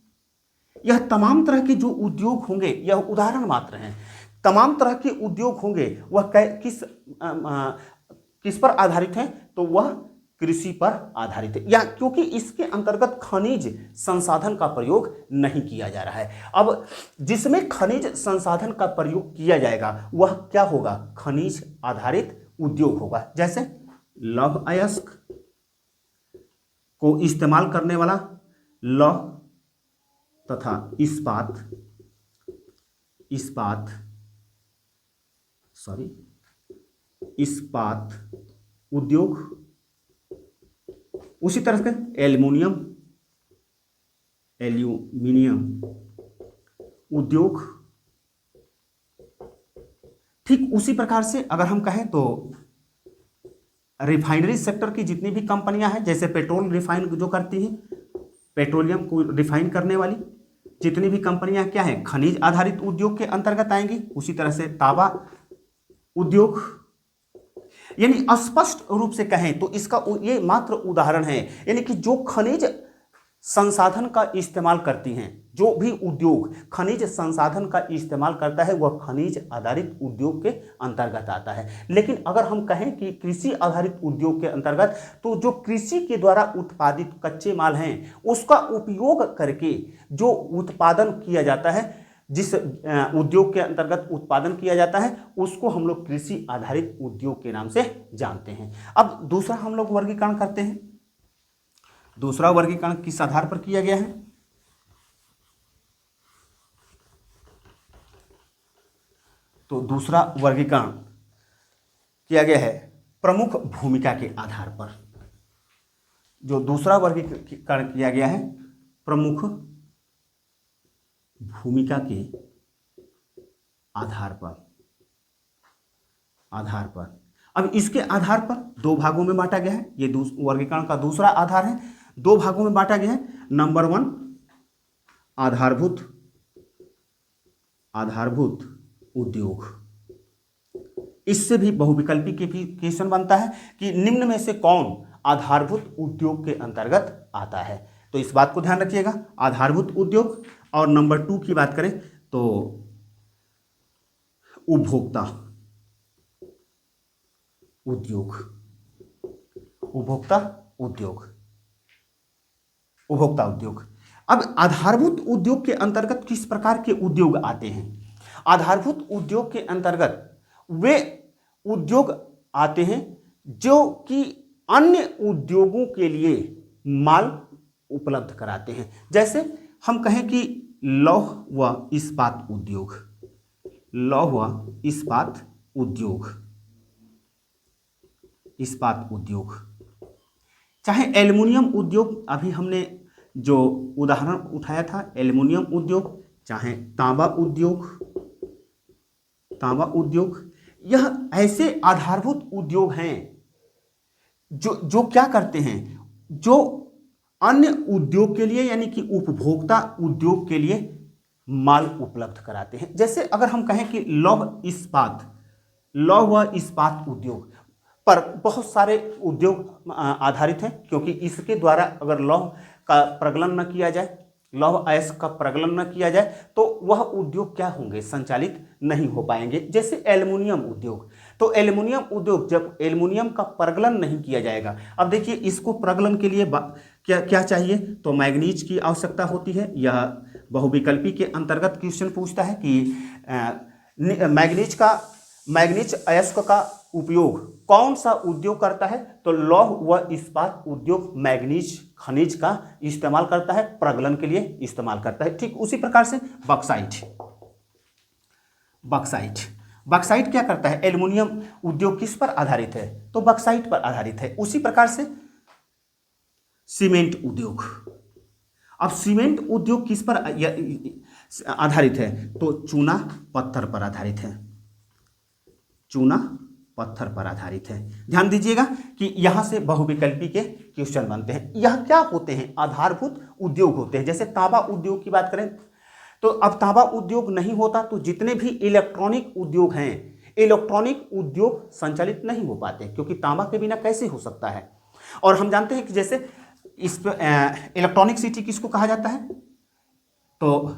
यह तमाम तरह के जो उद्योग होंगे यह उदाहरण मात्र हैं। तमाम तरह के उद्योग होंगे वह किस पर आधारित हैं, तो वह कृषि पर आधारित है, या क्योंकि इसके अंतर्गत खनिज संसाधन का प्रयोग नहीं किया जा रहा है। अब जिसमें खनिज संसाधन का प्रयोग किया जाएगा वह क्या होगा, खनिज आधारित उद्योग होगा। जैसे लौह अयस्क को इस्तेमाल करने वाला लौह तथा इस्पात उद्योग, उसी तरह से एल्युमिनियम उद्योग। ठीक उसी प्रकार से अगर हम कहें तो रिफाइनरी सेक्टर की जितनी भी कंपनियां हैं, जैसे पेट्रोल रिफाइन जो करती हैं, पेट्रोलियम को रिफाइन करने वाली जितनी भी कंपनियां क्या हैं, खनिज आधारित उद्योग के अंतर्गत आएंगी। उसी तरह से तांबा उद्योग, यानी स्पष्ट रूप से कहें तो इसका ये मात्र उदाहरण है, यानी कि जो खनिज संसाधन का इस्तेमाल करती हैं, जो भी उद्योग खनिज संसाधन का इस्तेमाल करता है वह खनिज आधारित उद्योग के अंतर्गत आता है। लेकिन अगर हम कहें कि कृषि आधारित उद्योग के अंतर्गत, तो जो कृषि के द्वारा उत्पादित कच्चे माल हैं उसका उपयोग करके जो उत्पादन किया जाता है, जिस उद्योग के अंतर्गत उत्पादन किया जाता है उसको हम लोग कृषि आधारित उद्योग के नाम से जानते हैं। अब दूसरा हम लोग वर्गीकरण करते हैं। दूसरा वर्गीकरण किस आधार पर किया गया है, तो दूसरा वर्गीकरण किया गया है प्रमुख भूमिका के आधार पर। जो दूसरा वर्गीकरण किया गया है प्रमुख भूमिका के आधार पर। अब इसके आधार पर दो भागों में बांटा गया है। ये वर्गीकरण का दूसरा आधार है, दो भागों में बांटा गया है। नंबर 1 आधारभूत उद्योग। इससे भी बहुविकल्पी के भी क्वेश्चन बनता है कि निम्न में से कौन आधारभूत उद्योग के अंतर्गत आता है। तो इस बात को ध्यान रखिएगा, आधारभूत उद्योग। और नंबर 2 की बात करें तो उपभोक्ता उद्योग। अब आधारभूत उद्योग के अंतर्गत किस प्रकार के उद्योग आते हैं। आधारभूत उद्योग के अंतर्गत वे उद्योग आते हैं जो कि अन्य उद्योगों के लिए माल उपलब्ध कराते हैं। जैसे हम कहें कि लौह व इस्पात उद्योग, चाहे एल्युमिनियम उद्योग, अभी हमने जो उदाहरण उठाया था एल्युमिनियम उद्योग, चाहे तांबा उद्योग, यह ऐसे आधारभूत उद्योग हैं जो क्या करते हैं, जो अन्य उद्योग के लिए यानी कि उपभोक्ता उद्योग के लिए माल उपलब्ध कराते हैं। जैसे अगर हम कहें कि लौह व इस्पात उद्योग पर बहुत सारे उद्योग आधारित हैं, क्योंकि इसके द्वारा अगर लौह का प्रगलन न किया जाए, लौह अयस्क का प्रगलन न किया जाए तो वह उद्योग क्या होंगे, संचालित नहीं हो पाएंगे। जैसे एल्युमिनियम उद्योग, तो एल्युमिनियम उद्योग जब एल्युमिनियम का प्रगलन नहीं किया जाएगा, अब देखिए इसको प्रगलन के लिए क्या चाहिए, तो मैग्नीज की आवश्यकता होती है। यह बहुविकल्पी के अंतर्गत क्वेश्चन पूछता है कि मैग्नीज अयस्क का उपयोग कौन सा उद्योग करता है? तो लौह व इस्पात उद्योग मैग्नीज खनिज का इस्तेमाल करता है, प्रगलन के लिए इस्तेमाल करता है। ठीक उसी प्रकार से बक्साइट बक्साइट बक्साइट क्या करता है? एल्युमिनियम उद्योग किस पर आधारित है? तो बक्साइट पर आधारित है। उसी प्रकार से सीमेंट उद्योग, अब सीमेंट उद्योग किस पर आधारित है? तो चूना पत्थर पर आधारित है, चूना पत्थर पर आधारित है। ध्यान दीजिएगा कि यहां से बहुविकल्पी के क्वेश्चन बनते हैं। यह क्या होते हैं? आधारभूत उद्योग होते हैं। जैसे तांबा उद्योग की बात करें तो अब तांबा उद्योग नहीं होता तो जितने भी इलेक्ट्रॉनिक उद्योग हैं, इलेक्ट्रॉनिक उद्योग संचालित नहीं हो पाते, क्योंकि तांबा के बिना कैसे हो सकता है। और हम जानते हैं कि जैसे इस इलेक्ट्रॉनिक सिटी किसको कहा जाता है? तो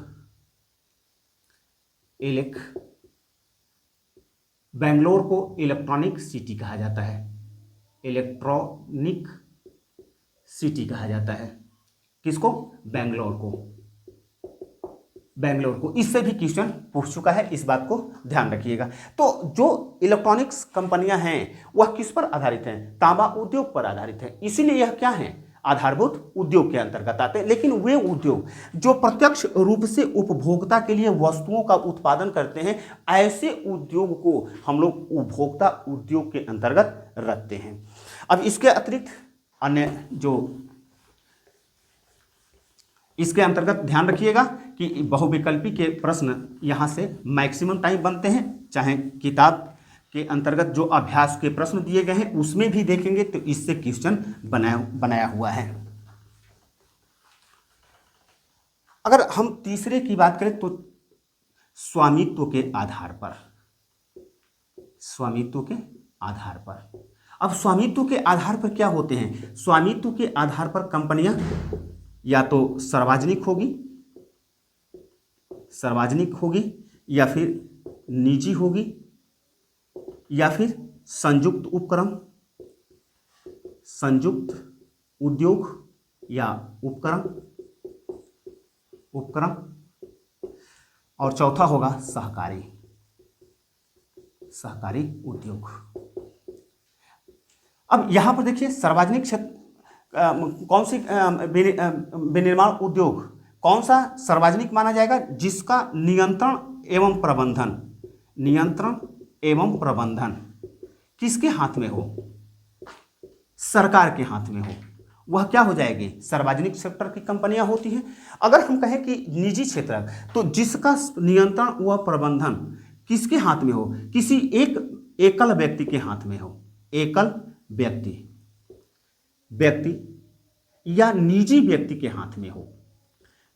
बेंगलोर को इलेक्ट्रॉनिक सिटी कहा जाता है, इलेक्ट्रॉनिक सिटी कहा जाता है। किसको? बेंगलोर को, बेंगलोर को। इससे भी क्वेश्चन पूछ चुका है, इस बात को ध्यान रखिएगा। तो जो इलेक्ट्रॉनिक्स कंपनियां हैं वह किस पर आधारित हैं? तांबा उद्योग पर आधारित है, इसीलिए यह क्या है? आधारभूत उद्योग के अंतर्गत आते हैं। लेकिन वे उद्योग जो प्रत्यक्ष रूप से उपभोक्ता के लिए वस्तुओं का उत्पादन करते हैं, ऐसे उद्योग को हम लोग उपभोक्ता उद्योग के अंतर्गत रखते हैं। अब इसके अतिरिक्त अन्य जो इसके अंतर्गत ध्यान रखिएगा कि बहुविकल्पी के प्रश्न यहाँ से मैक्सिमम टाइम बनते हैं, चाहे किताब के अंतर्गत जो अभ्यास के प्रश्न दिए गए हैं उसमें भी देखेंगे तो इससे क्वेश्चन बनाया हुआ है। अगर हम तीसरे की बात करें तो स्वामित्व के आधार पर, स्वामित्व के आधार पर। अब स्वामित्व के आधार पर क्या होते हैं? स्वामित्व के आधार पर कंपनियां या तो सार्वजनिक होगी या फिर निजी होगी या फिर संयुक्त उपक्रम, संयुक्त उद्योग या उपक्रम, और चौथा होगा सहकारी उद्योग। अब यहां पर देखिए सार्वजनिक क्षेत्र कौन सी विनिर्माण उद्योग कौन सा सार्वजनिक माना जाएगा? जिसका नियंत्रण एवं प्रबंधन किसके हाथ में हो? सरकार के हाथ में हो, वह क्या हो जाएगी? सार्वजनिक सेक्टर की कंपनियां होती हैं। अगर हम कहें कि निजी क्षेत्र, तो जिसका नियंत्रण व प्रबंधन किसके हाथ में हो? किसी एकल व्यक्ति के हाथ में हो, एकल व्यक्ति या निजी व्यक्ति के हाथ में हो,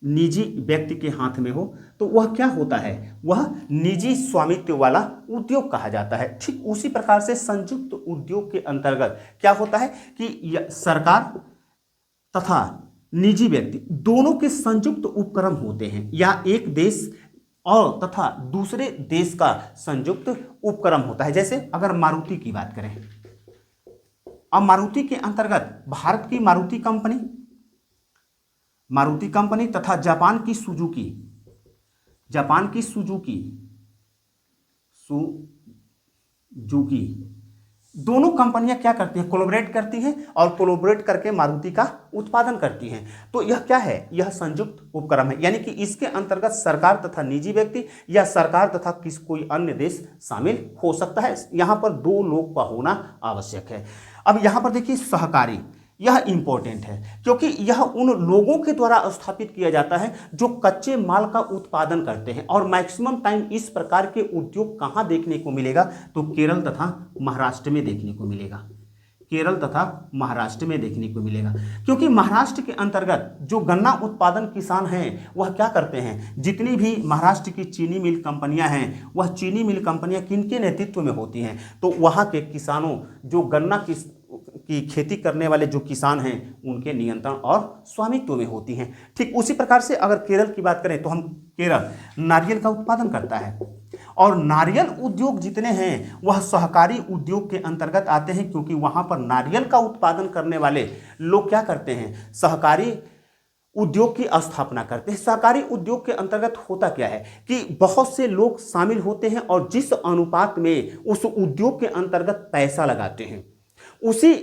निजी व्यक्ति के हाथ में हो तो वह क्या होता है? वह निजी स्वामित्व वाला उद्योग कहा जाता है। ठीक उसी प्रकार से संयुक्त उद्योग के अंतर्गत क्या होता है कि सरकार तथा निजी व्यक्ति दोनों के संयुक्त उपक्रम होते हैं, या एक देश और तथा दूसरे देश का संयुक्त उपक्रम होता है। जैसे अगर मारुति की बात करें, अब मारुति के अंतर्गत भारत की मारुति कंपनी तथा जापान की सुजुकी दोनों कंपनियां क्या करती हैं? कोलैबोरेट करती हैं और कोलैबोरेट करके मारुति का उत्पादन करती हैं। तो यह क्या है? यह संयुक्त उपक्रम है, यानी कि इसके अंतर्गत सरकार तथा निजी व्यक्ति या सरकार तथा कोई अन्य देश शामिल हो सकता है। यहां पर दो लोग का होना आवश्यक है। अब यहां पर देखिए सहकारी, यह इंपॉर्टेंट है क्योंकि यह उन लोगों के द्वारा स्थापित किया जाता है जो कच्चे माल का उत्पादन करते हैं। और मैक्सिमम टाइम इस प्रकार के उद्योग कहां देखने को मिलेगा? तो केरल तथा महाराष्ट्र में देखने को मिलेगा, केरल तथा महाराष्ट्र में देखने को मिलेगा। क्योंकि महाराष्ट्र के अंतर्गत जो गन्ना उत्पादन किसान हैं वह क्या करते हैं? जितनी भी महाराष्ट्र की चीनी मिल कंपनियां हैं, वह चीनी मिल कंपनियां किनके नेतृत्व में होती हैं? तो वहां के किसानों, जो गन्ना की खेती करने वाले जो किसान हैं, उनके नियंत्रण और स्वामित्व में होती हैं। ठीक उसी प्रकार से अगर केरल की बात करें तो हम केरल नारियल का उत्पादन करता है, और नारियल उद्योग जितने हैं वह सहकारी उद्योग के अंतर्गत आते हैं, क्योंकि वहां पर नारियल का उत्पादन करने वाले लोग क्या करते हैं? सहकारी उद्योग की स्थापना करते हैं। सहकारी उद्योग के अंतर्गत होता क्या है कि बहुत से लोग शामिल होते हैं और जिस अनुपात में उस उद्योग के अंतर्गत पैसा लगाते हैं, उसी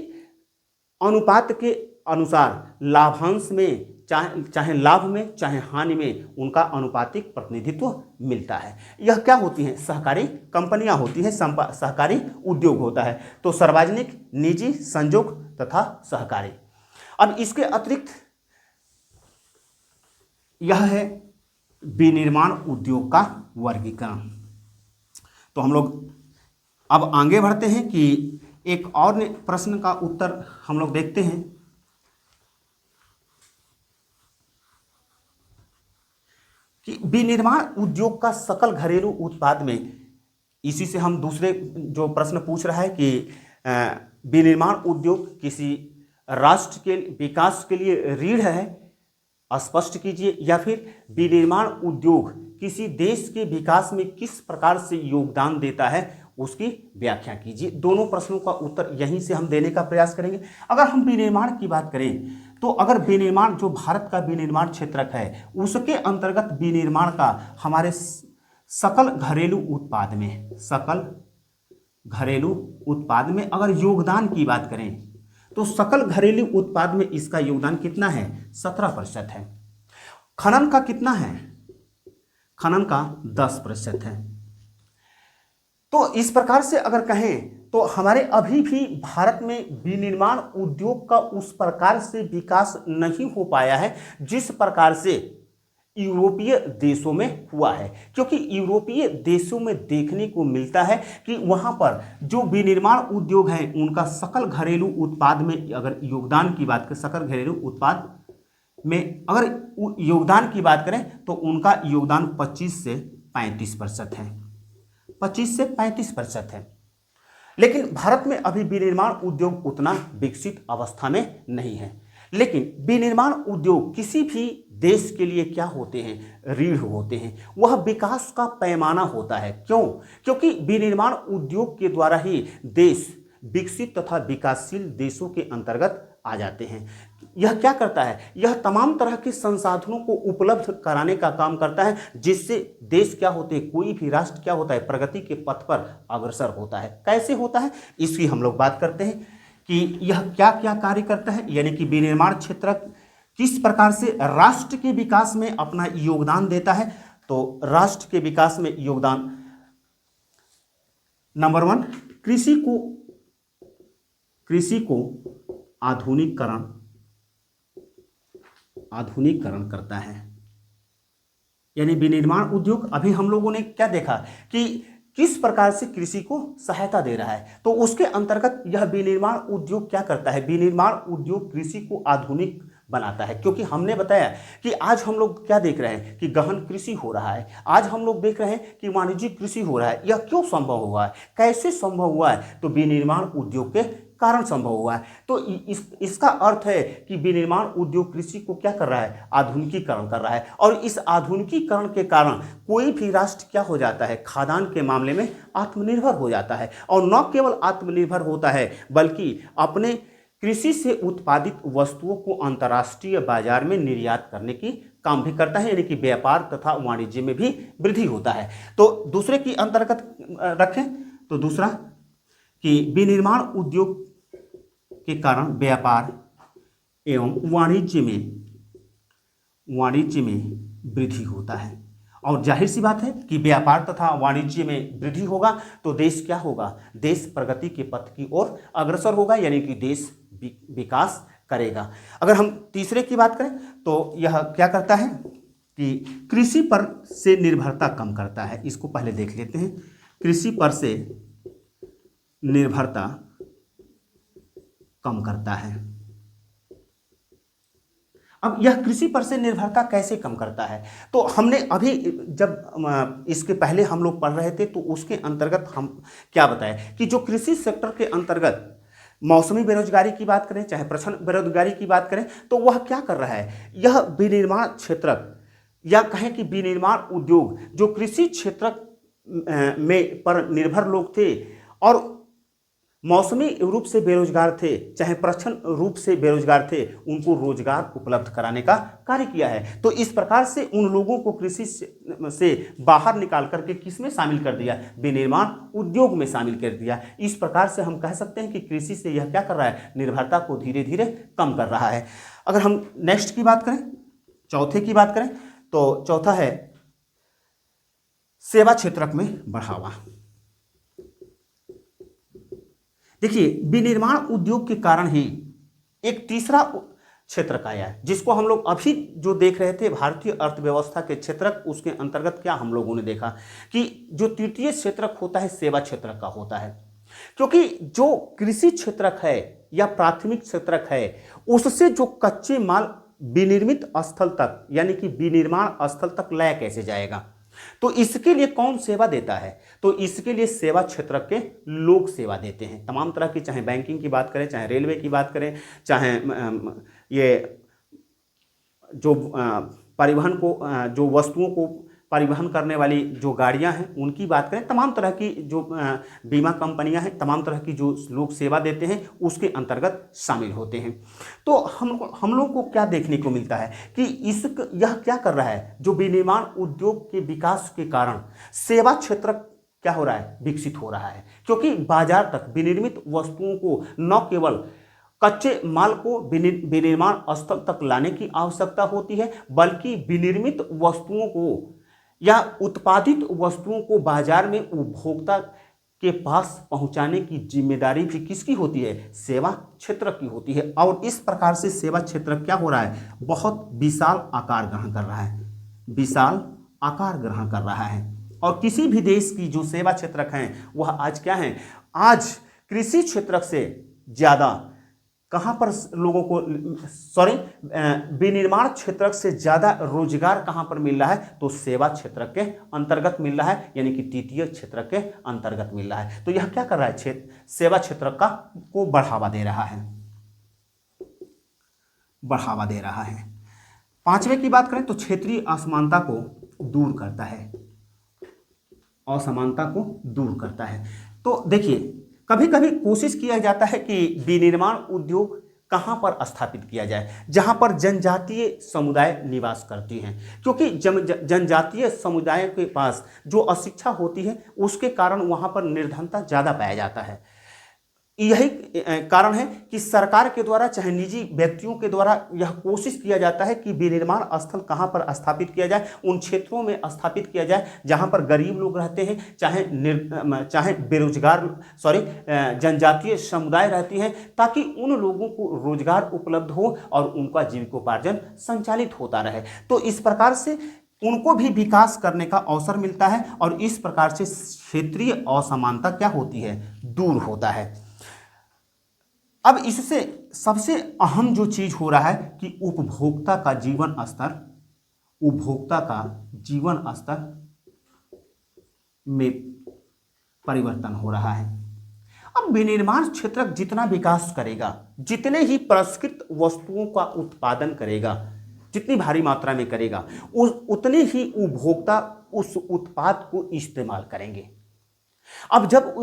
अनुपात के अनुसार लाभांश में, चाहे लाभ में चाहे हानि में, उनका अनुपातिक प्रतिनिधित्व मिलता है। यह क्या होती हैं? सहकारी कंपनियां होती हैं, सहकारी उद्योग होता है। तो सार्वजनिक, निजी, संयोग तथा सहकारी। अब इसके अतिरिक्त यह है विनिर्माण उद्योग का वर्गीकरण। तो हम लोग अब आगे बढ़ते हैं कि एक और प्रश्न का उत्तर हम लोग देखते हैं कि विनिर्माण उद्योग का सकल घरेलू उत्पाद में, इसी से हम दूसरे जो प्रश्न पूछ रहा है कि विनिर्माण उद्योग किसी राष्ट्र के विकास के लिए रीढ़ है, स्पष्ट कीजिए, या फिर विनिर्माण उद्योग किसी देश के विकास में किस प्रकार से योगदान देता है, उसकी व्याख्या कीजिए। दोनों प्रश्नों का उत्तर यहीं से हम देने का प्रयास करेंगे। अगर हम विनिर्माण की बात करें तो अगर विनिर्माण, जो भारत का विनिर्माण क्षेत्रक है, उसके अंतर्गत विनिर्माण का हमारे सकल घरेलू उत्पाद में, सकल घरेलू उत्पाद में अगर योगदान की बात करें तो सकल घरेलू उत्पाद में इसका योगदान कितना है? 17% है। खनन का कितना है? खनन का 10% है। तो इस प्रकार से अगर कहें तो हमारे अभी भी भारत में विनिर्माण उद्योग का उस प्रकार से विकास नहीं हो पाया है जिस प्रकार से यूरोपीय देशों में हुआ है, क्योंकि यूरोपीय देशों में देखने को मिलता है कि वहां पर जो विनिर्माण उद्योग हैं उनका सकल घरेलू उत्पाद में अगर योगदान की बात करें, सकल घरेलू उत्पाद में अगर योगदान की बात करें तो उनका योगदान 25 से 35% है, 25 से 35% है। लेकिन भारत में अभी विनिर्माण उद्योग उतना विकसित अवस्था में नहीं है। लेकिन विनिर्माण उद्योग किसी भी देश के लिए क्या होते हैं? रीढ़ होते हैं। वह विकास का पैमाना होता है। क्यों? क्योंकि विनिर्माण उद्योग के द्वारा ही देश विकसित तथा विकासशील देशों के अंतर्गत आ जाते हैं। यह क्या करता है? यह तमाम तरह के संसाधनों को उपलब्ध कराने का काम करता है, जिससे देश क्या होते हैं, कोई भी राष्ट्र क्या होता है, प्रगति के पथ पर अग्रसर होता है। कैसे होता है इसकी हम लोग बात करते हैं कि यह क्या क्या कार्य करता है, यानी कि विनिर्माण क्षेत्र किस प्रकार से राष्ट्र के विकास में अपना योगदान देता है। तो राष्ट्र के विकास में योगदान, नंबर 1, कृषि को आधुनिकीकरण करता है। यानी विनिर्माण उद्योग, अभी हम लोगों ने क्या देखा कि किस प्रकार से कृषि को सहायता दे रहा है, तो उसके अंतर्गत यह विनिर्माण उद्योग क्या करता है? विनिर्माण उद्योग कृषि को आधुनिक बनाता है। क्योंकि हमने बताया कि आज हम लोग क्या देख रहे हैं कि गहन कृषि हो रहा है, आज हम लोग देख रहे हैं कि वाणिज्यिक कृषि हो रहा है। यह क्यों संभव हुआ है, कैसे संभव हुआ है? तो विनिर्माण उद्योग के कारण संभव हुआ है। तो इसका अर्थ है कि विनिर्माण उद्योग कृषि को क्या कर रहा है? आधुनिकीकरण कर रहा है। और इस आधुनिकीकरण के कारण कोई भी राष्ट्र क्या हो जाता है? खाद्यान्न के मामले में आत्मनिर्भर हो जाता है। और न केवल आत्मनिर्भर होता है बल्कि अपने कृषि से उत्पादित वस्तुओं को अंतर्राष्ट्रीय बाजार में निर्यात करने की काम भी करता है, यानी कि व्यापार तथा वाणिज्य में भी वृद्धि होता है। तो दूसरे की अंतर्गत रखें तो दूसरा कि विनिर्माण उद्योग के कारण व्यापार एवं वाणिज्य में वृद्धि होता है। और जाहिर सी बात है कि व्यापार तथा वाणिज्य में वृद्धि होगा तो देश क्या होगा? देश प्रगति के पथ की ओर अग्रसर होगा, यानी कि देश विकास करेगा। अगर हम तीसरे की बात करें तो यह क्या करता है कि कृषि पर से निर्भरता कम करता है। इसको पहले देख लेते हैं। कृषि पर से निर्भरता कम करता है। अब यह कृषि पर से निर्भरता कैसे कम करता है? तो हमने अभी जब इसके पहले हम लोग पढ़ रहे थे तो उसके अंतर्गत हम क्या बताए कि जो कृषि सेक्टर के अंतर्गत मौसमी बेरोजगारी की बात करें चाहे प्रचंड बेरोजगारी की बात करें तो वह क्या कर रहा है? यह विनिर्माण क्षेत्र या कहें कि विनिर्माण उद्योग जो कृषि क्षेत्र में पर निर्भर लोग थे और मौसमी रूप से बेरोजगार थे चाहे प्रच्छन्न रूप से बेरोजगार थे, उनको रोजगार उपलब्ध कराने का कार्य किया है। तो इस प्रकार से उन लोगों को कृषि से बाहर निकाल करके किस में शामिल कर दिया, विनिर्माण उद्योग में शामिल कर दिया। इस प्रकार से हम कह सकते हैं कि कृषि से यह क्या कर रहा है, निर्भरता को धीरे धीरे कम कर रहा है। अगर हम नेक्स्ट की बात करें, चौथे की बात करें, तो चौथा है सेवा क्षेत्रक में बढ़ावा। देखिए, विनिर्माण उद्योग के कारण ही एक तीसरा क्षेत्रक आया है, जिसको हम लोग अभी जो देख रहे थे भारतीय अर्थव्यवस्था के क्षेत्रक, उसके अंतर्गत क्या हम लोगों ने देखा कि जो तृतीय क्षेत्रक होता है सेवा क्षेत्रक का होता है। क्योंकि जो कृषि क्षेत्रक है या प्राथमिक क्षेत्रक है, उससे जो कच्चे माल विनिर्मित स्थल तक यानी कि विनिर्माण स्थल तक लाया कैसे जाएगा, तो इसके लिए कौन सेवा देता है, तो इसके लिए सेवा क्षेत्र के लोग सेवा देते हैं। तमाम तरह की, चाहे बैंकिंग की बात करें, चाहे रेलवे की बात करें, चाहे ये जो परिवहन को, जो वस्तुओं को परिवहन करने वाली जो गाड़ियां हैं उनकी बात करें, तमाम तरह की जो बीमा कंपनियां हैं, तमाम तरह की जो लोग सेवा देते हैं उसके अंतर्गत शामिल होते हैं। तो हम लोग को क्या देखने को मिलता है कि यह क्या कर रहा है, जो विनिर्माण उद्योग के विकास के कारण सेवा क्षेत्र क्या हो रहा है, विकसित हो रहा है। क्योंकि बाजार तक विनिर्मित वस्तुओं को न केवल कच्चे माल को विनिर्माण स्थल तक लाने की आवश्यकता होती है, बल्कि विनिर्मित वस्तुओं को या उत्पादित वस्तुओं को बाजार में उपभोक्ता के पास पहुंचाने की जिम्मेदारी भी किसकी होती है, सेवा क्षेत्र की होती है। और इस प्रकार से सेवा क्षेत्र क्या हो रहा है, बहुत विशाल आकार ग्रहण कर रहा है, विशाल आकार ग्रहण कर रहा है। और किसी भी देश की जो सेवा क्षेत्रक हैं वह आज क्या है, आज कृषि क्षेत्रक से ज़्यादा कहाँ पर लोगों को, विनिर्माण क्षेत्र से ज़्यादा रोजगार कहाँ पर मिल रहा है, तो सेवा क्षेत्र के अंतर्गत मिल रहा है, यानी कि तृतीय क्षेत्र के अंतर्गत मिल रहा है। तो यह क्या कर रहा है, सेवा क्षेत्र का को बढ़ावा दे रहा है, बढ़ावा दे रहा है। पांचवें की बात करें तो क्षेत्रीय असमानता को दूर करता है, असमानता को दूर करता है। तो देखिए, कभी कभी कोशिश किया जाता है कि विनिर्माण उद्योग कहाँ पर स्थापित किया जाए, जहाँ पर जनजातीय समुदाय निवास करती हैं। क्योंकि जनजातीय समुदाय के पास जो अशिक्षा होती है उसके कारण वहाँ पर निर्धनता ज़्यादा पाया जाता है। यही कारण है कि सरकार के द्वारा चाहे निजी व्यक्तियों के द्वारा यह कोशिश किया जाता है कि विनिर्माण स्थल कहाँ पर स्थापित किया जाए, उन क्षेत्रों में स्थापित किया जाए जहाँ पर गरीब लोग रहते हैं, चाहे बेरोजगार जनजातीय समुदाय रहती हैं, ताकि उन लोगों को रोजगार उपलब्ध हो और उनका जीविकोपार्जन संचालित होता रहे। तो इस प्रकार से उनको भी विकास करने का अवसर मिलता है और इस प्रकार से क्षेत्रीय असमानता क्या होती है, दूर होता है। अब इससे सबसे अहम जो चीज हो रहा है कि उपभोक्ता का जीवन स्तर में परिवर्तन हो रहा है। अब विनिर्माण क्षेत्र जितना विकास करेगा, जितने ही परिष्कृत वस्तुओं का उत्पादन करेगा, जितनी भारी मात्रा में करेगा, उतने ही उपभोक्ता उस उत्पाद को इस्तेमाल करेंगे। अब जब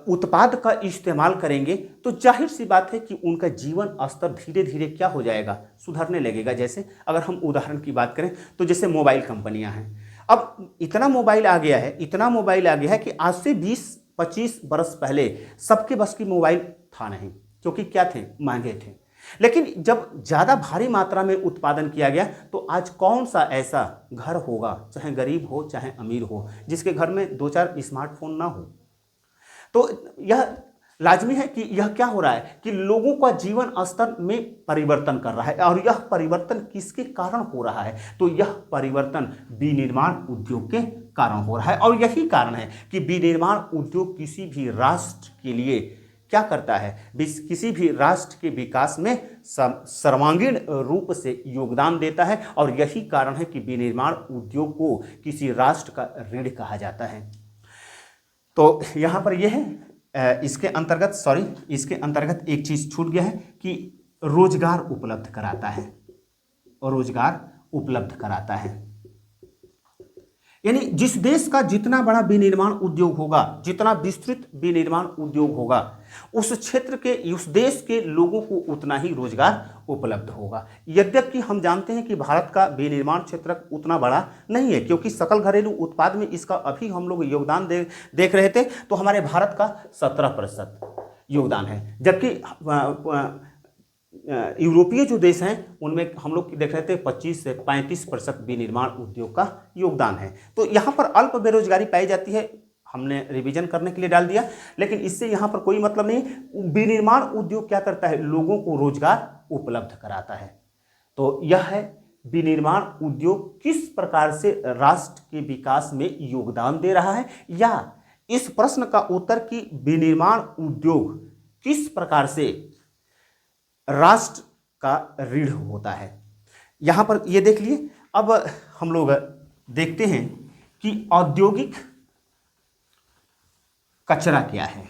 उत्पाद का इस्तेमाल करेंगे तो जाहिर सी बात है कि उनका जीवन स्तर धीरे धीरे क्या हो जाएगा, सुधरने लगेगा। जैसे अगर हम उदाहरण की बात करें तो जैसे मोबाइल कंपनियां हैं, अब इतना मोबाइल आ गया है कि आज से 20-25 बरस पहले सबके बस की मोबाइल था नहीं, क्योंकि क्या थे, महंगे थे। लेकिन जब ज़्यादा भारी मात्रा में उत्पादन किया गया तो आज कौन सा ऐसा घर होगा, चाहे गरीब हो चाहे अमीर हो, जिसके घर में 2-4 स्मार्टफोन ना हो। तो यह लाजमी है कि यह क्या हो रहा है कि लोगों का जीवन स्तर में परिवर्तन कर रहा है। और यह परिवर्तन किसके कारण हो रहा है, तो यह परिवर्तन विनिर्माण उद्योग के कारण हो रहा है। और यही कारण है कि विनिर्माण उद्योग किसी भी राष्ट्र के लिए क्या करता है, किसी भी राष्ट्र के विकास में सर्वांगीण रूप से योगदान देता है। और यही कारण है कि विनिर्माण उद्योग को किसी राष्ट्र का रीढ़ कहा जाता है। तो यहाँ पर यह है, इसके अंतर्गत एक चीज छूट गया है कि रोजगार उपलब्ध कराता है, और रोजगार उपलब्ध कराता है। यानी जिस देश का जितना बड़ा विनिर्माण उद्योग होगा, जितना विस्तृत विनिर्माण उद्योग होगा, उस क्षेत्र के, उस देश के लोगों को उतना ही रोजगार उपलब्ध होगा। यद्यपि हम जानते हैं कि भारत का विनिर्माण क्षेत्र उतना बड़ा नहीं है, क्योंकि सकल घरेलू उत्पाद में इसका अभी हम लोग योगदान देख रहे थे, तो हमारे भारत का 17% योगदान है, जबकि यूरोपीय जो देश हैं उनमें हम लोग देख रहे थे 25 से 35% विनिर्माण उद्योग का योगदान है। तो यहाँ पर अल्प बेरोजगारी पाई जाती है, हमने रिवीजन करने के लिए डाल दिया, लेकिन इससे यहाँ पर कोई मतलब नहीं। विनिर्माण उद्योग क्या करता है, लोगों को रोजगार उपलब्ध कराता है। तो यह है विनिर्माण उद्योग किस प्रकार से राष्ट्र के विकास में योगदान दे रहा है, या इस प्रश्न का उत्तर कि विनिर्माण उद्योग किस प्रकार से राष्ट्र का रीढ़ होता है। यहां पर ये देख लिए। अब हम लोग देखते हैं कि औद्योगिक कचरा क्या है।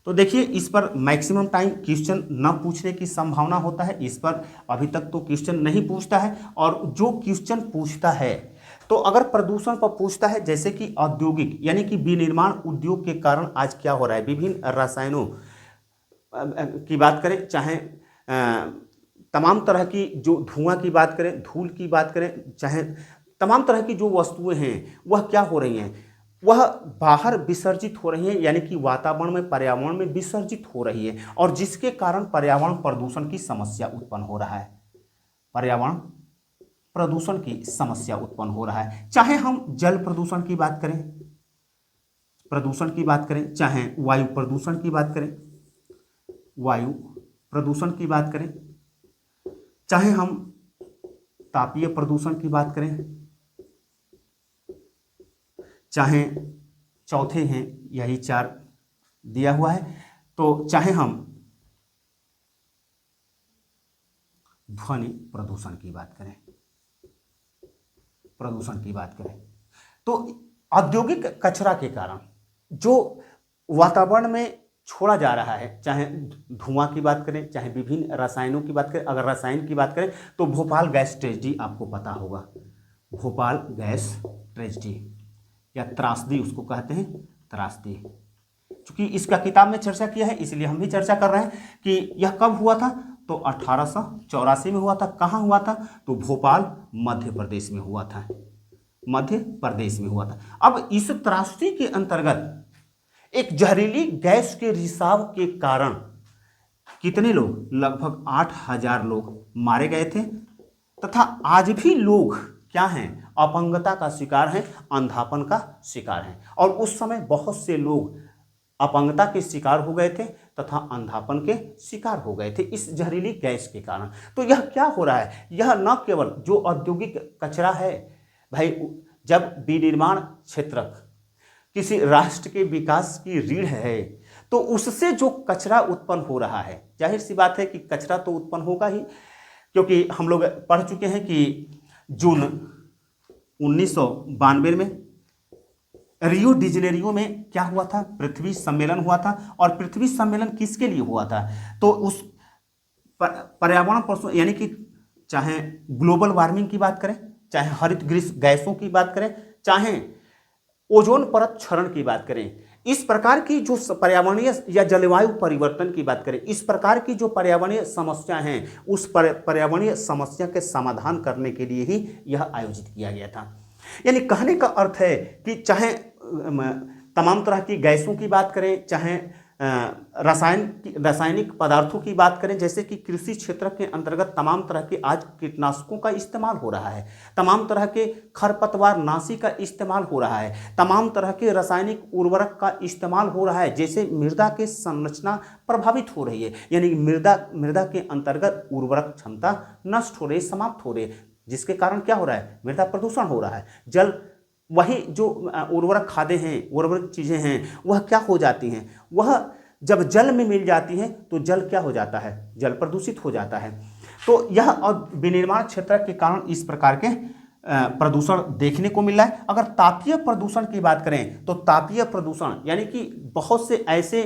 तो देखिए, इस पर मैक्सिमम टाइम क्वेश्चन न पूछने की संभावना होता है। इस पर अभी तक तो क्वेश्चन नहीं पूछता है, और जो क्वेश्चन पूछता है तो अगर प्रदूषण पर पूछता है, जैसे कि औद्योगिक यानी कि विनिर्माण उद्योग के कारण आज क्या हो रहा है, विभिन्न रसायनों की बात करें, चाहे तमाम तरह की जो धुआं की बात करें, धूल की बात करें, चाहे तमाम तरह की जो वस्तुएं हैं वह क्या हो रही हैं, वह बाहर विसर्जित हो रही है, यानी कि वातावरण में, पर्यावरण में विसर्जित हो रही है, और जिसके कारण पर्यावरण प्रदूषण की समस्या उत्पन्न हो रहा है। पर्यावरण प्रदूषण की समस्या उत्पन्न हो रहा है। चाहे हम जल प्रदूषण की बात करें, चाहे वायु प्रदूषण की बात करें, वायु प्रदूषण की बात करें, चाहे हम तापीय प्रदूषण की बात करें, चाहे चौथे हैं, यही 4 दिया हुआ है, तो चाहे हम ध्वनि प्रदूषण की बात करें, तो औद्योगिक कचरा के कारण जो वातावरण में छोड़ा जा रहा है, चाहे धुआं की बात करें, चाहे विभिन्न रसायनों की बात करें। अगर रसायन की बात करें तो भोपाल गैस ट्रेजेडी आपको पता होगा, भोपाल गैस ट्रेजेडी या त्रासदी उसको कहते हैं, त्रासदी। चूंकि इसका किताब में चर्चा किया है इसलिए हम भी चर्चा कर रहे हैं कि यह कब हुआ था, तो 1884 में हुआ था। कहाँ हुआ था, तो भोपाल मध्य प्रदेश में हुआ था, अब इस त्रासदी के अंतर्गत एक जहरीली गैस के रिसाव के कारण कितने लोग, लगभग 8000 लोग मारे गए थे, तथा आज भी लोग क्या हैं, अपंगता का शिकार हैं, अंधापन का शिकार हैं। और उस समय बहुत से लोग अपंगता के शिकार हो गए थे तथा अंधापन के शिकार हो गए थे इस जहरीली गैस के कारण। तो यह क्या हो रहा है, यह न केवल जो औद्योगिक कचरा है, भाई जब विनिर्माण क्षेत्र किसी राष्ट्र के विकास की रीढ़ है, तो उससे जो कचरा उत्पन्न हो रहा है, जाहिर सी बात है कि कचरा तो उत्पन्न होगा ही, क्योंकि हम लोग पढ़ चुके हैं कि जून 1992 में रियो डी जेनेरियो में क्या हुआ था, पृथ्वी सम्मेलन हुआ था। और पृथ्वी सम्मेलन किसके लिए हुआ था, तो उस पर्यावरण प्रदूषण यानी कि चाहे ग्लोबल वार्मिंग की बात करें, चाहे हरित गैसों की बात करें, चाहे ओजोन परत क्षरण की बात करें, इस प्रकार की जो पर्यावरणीय या जलवायु परिवर्तन की बात करें, इस प्रकार की जो पर्यावरणीय समस्या हैं, उस पर्यावरणीय समस्या के समाधान करने के लिए ही यह आयोजित किया गया था। यानी कहने का अर्थ है कि चाहे तमाम तरह की गैसों की बात करें, चाहे रासायनिक पदार्थों की बात करें, जैसे कि कृषि क्षेत्र के अंतर्गत तमाम तरह के आज कीटनाशकों का इस्तेमाल हो रहा है, तमाम तरह के खरपतवार नाशी का इस्तेमाल हो रहा है, तमाम तरह के रासायनिक उर्वरक का इस्तेमाल हो रहा है, जैसे मृदा के संरचना प्रभावित हो रही है, यानी मृदा के अंतर्गत उर्वरक क्षमता नष्ट हो रही है, समाप्त हो रही है, जिसके कारण क्या हो रहा है, मृदा प्रदूषण हो रहा है। जल, वही जो उर्वरक खादें हैं, उर्वरक चीज़ें हैं, वह क्या हो जाती हैं, वह जब जल में मिल जाती हैं तो जल क्या हो जाता है, जल प्रदूषित हो जाता है। तो यह और विनिर्माण क्षेत्र के कारण इस प्रकार के प्रदूषण देखने को मिल रहा है। अगर तापीय प्रदूषण की बात करें तो तापीय प्रदूषण यानी कि बहुत से ऐसे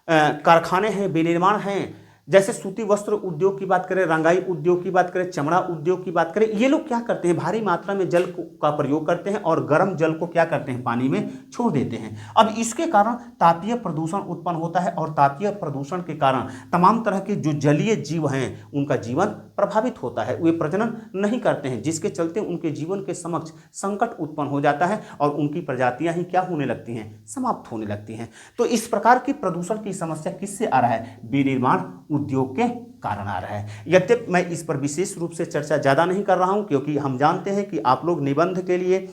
कारखाने हैं, विनिर्माण हैं जैसे सूती वस्त्र उद्योग की बात करें, रंगाई उद्योग की बात करें, चमड़ा उद्योग की बात करें, ये लोग क्या करते हैं, भारी मात्रा में जल का प्रयोग करते हैं और गर्म जल को क्या करते हैं, पानी में छोड़ देते हैं। अब इसके कारण तापीय प्रदूषण उत्पन्न होता है और तापीय प्रदूषण के कारण तमाम तरह के जो जलीय जीव हैं उनका जीवन प्रभावित होता है, वे प्रजनन नहीं करते हैं, जिसके चलते उनके जीवन के समक्ष संकट उत्पन्न हो जाता है और उनकी प्रजातियां ही क्या होने लगती हैं, समाप्त होने लगती हैं। तो इस प्रकार की प्रदूषण की समस्या किससे आ रहा है, विनिर्माण उद्योग के कारण आ रहा है। यद्यपि मैं इस पर विशेष रूप से चर्चा ज़्यादा नहीं कर रहा हूं, क्योंकि हम जानते हैं कि आप लोग निबंध के लिए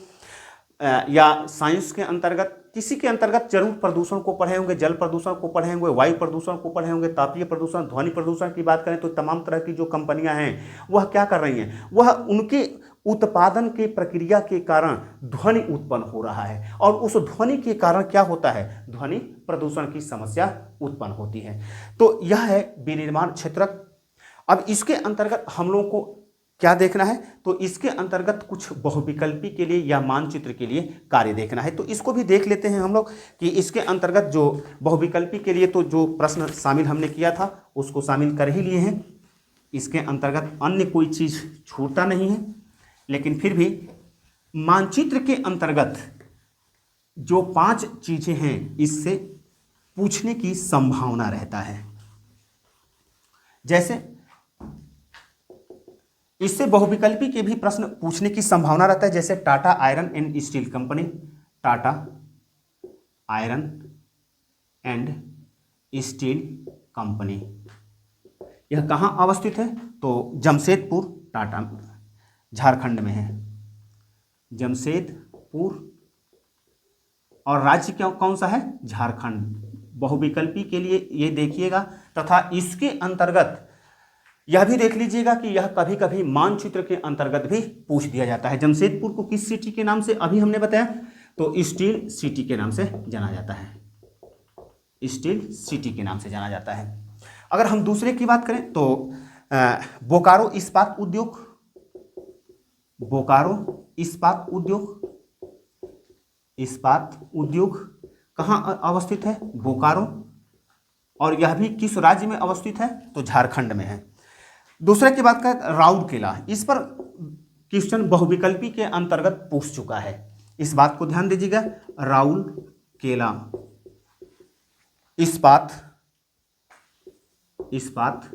या साइंस के अंतर्गत किसी के अंतर्गत जरूर प्रदूषण को पढ़े होंगे, जल प्रदूषण को पढ़े होंगे, वायु प्रदूषण को पढ़े होंगे, तापीय प्रदूषण, ध्वनि प्रदूषण की बात करें तो तमाम तरह की जो कंपनियां हैं वह क्या कर रही हैं, वह उनके उत्पादन की प्रक्रिया के कारण ध्वनि उत्पन्न हो रहा है और उस ध्वनि के कारण क्या होता है, ध्वनि प्रदूषण की समस्या उत्पन्न होती है। तो यह है विनिर्माण क्षेत्र। अब इसके अंतर्गत हम लोगों को क्या देखना है, तो इसके अंतर्गत कुछ बहुविकल्पी के लिए या मानचित्र के लिए कार्य देखना है। तो इसको भी देख लेते हैं हम लोग कि इसके अंतर्गत जो बहुविकल्पी के लिए तो जो प्रश्न शामिल हमने किया था उसको शामिल कर ही लिए हैं। इसके अंतर्गत अन्य कोई चीज़ छूटता नहीं है, लेकिन फिर भी मानचित्र के अंतर्गत जो 5 चीज़ें हैं इससे पूछने की संभावना रहता है। जैसे इससे बहुविकल्पी के भी प्रश्न पूछने की संभावना रहता है, जैसे Tata iron and steel company, Tata iron and steel company यह कहाँ अवस्थित है, तो जमशेदपुर, टाटा झारखंड में है, जमशेदपुर, और राज्य क्या कौन सा है, झारखंड। बहुविकल्पी के लिए ये देखिएगा, तथा इसके अंतर्गत यह भी देख लीजिएगा कि यह कभी कभी मानचित्र के अंतर्गत भी पूछ दिया जाता है। जमशेदपुर को किस सिटी के नाम से अभी हमने बताया, तो स्टील सिटी के नाम से जाना जाता है, स्टील सिटी के नाम से जाना जाता है। अगर हम दूसरे की बात करें तो बोकारो इस्पात उद्योग, बोकारो इस्पात उद्योग, इस्पात उद्योग कहाँ अवस्थित है, बोकारो, और यह भी किस राज्य में अवस्थित है, तो झारखंड में है। दूसरे की बात करें राउरकेला, इस पर क्वेश्चन बहुविकल्पी के अंतर्गत पूछ चुका है, इस बात को ध्यान दीजिएगा। राउरकेला इस्पात इस्पात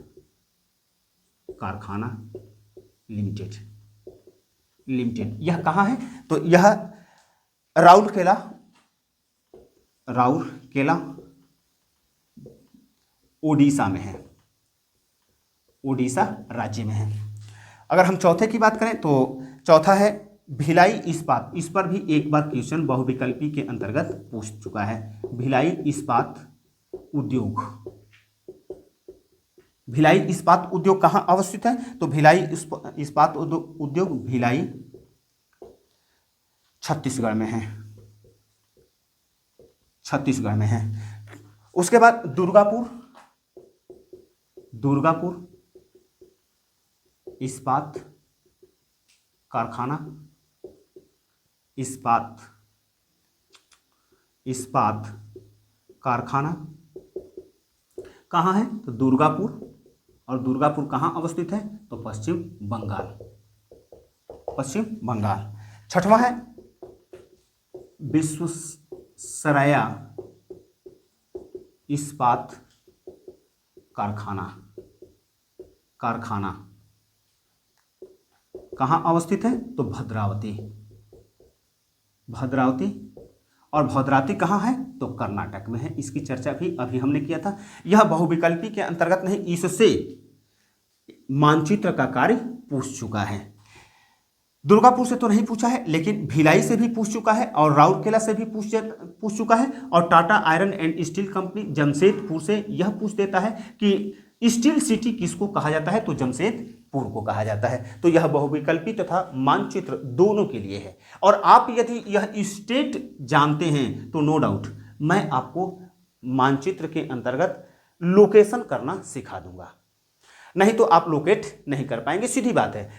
कारखाना लिमिटेड, यह कहाँ है, तो यह राउरकेला ओडिशा में है, ओडिशा राज्य में है। अगर हम चौथे की बात करें तो चौथा है भिलाई इस्पात, इस पर भी एक बार क्वेश्चन बहुविकल्पी के अंतर्गत पूछ चुका है। भिलाई इस्पात उद्योग, भिलाई इस्पात उद्योग कहाँ अवस्थित है, तो भिलाई इस्पात उद्योग भिलाई छत्तीसगढ़ में है, छत्तीसगढ़ में है। उसके बाद दुर्गापुर इस्पात कारखाना, इस्पात कारखाना कहाँ है, तो दुर्गापुर, और दुर्गापुर कहाँ अवस्थित है, तो पश्चिम बंगाल, पश्चिम बंगाल। छठवां है विश्वेश्वरैया इस्पात कारखाना कहाँ अवस्थित है, तो भद्रावती, और भद्रावती कहाँ है, तो कर्नाटक में है। इसकी चर्चा भी अभी हमने किया था। यह बहुविकल्पी के अंतर्गत नहीं, इससे मानचित्र का कार्य पूछ चुका है। दुर्गापुर से तो नहीं पूछा है, लेकिन भिलाई से भी पूछ चुका है और राउरकेला से भी पूछ चुका है, और Tata iron and steel company Jamshedpur से यह पूछ देता है कि स्टील सिटी किसको कहा जाता है, तो जमशेदपुर को कहा जाता है। तो यह बहुविकल्पी तथा मानचित्र दोनों के लिए है। और आप यदि यह स्टेट जानते हैं तो नो डाउट मैं आपको मानचित्र के अंतर्गत लोकेशन करना सिखा दूंगा, नहीं तो आप लोकेट नहीं कर पाएंगे। सीधी बात है,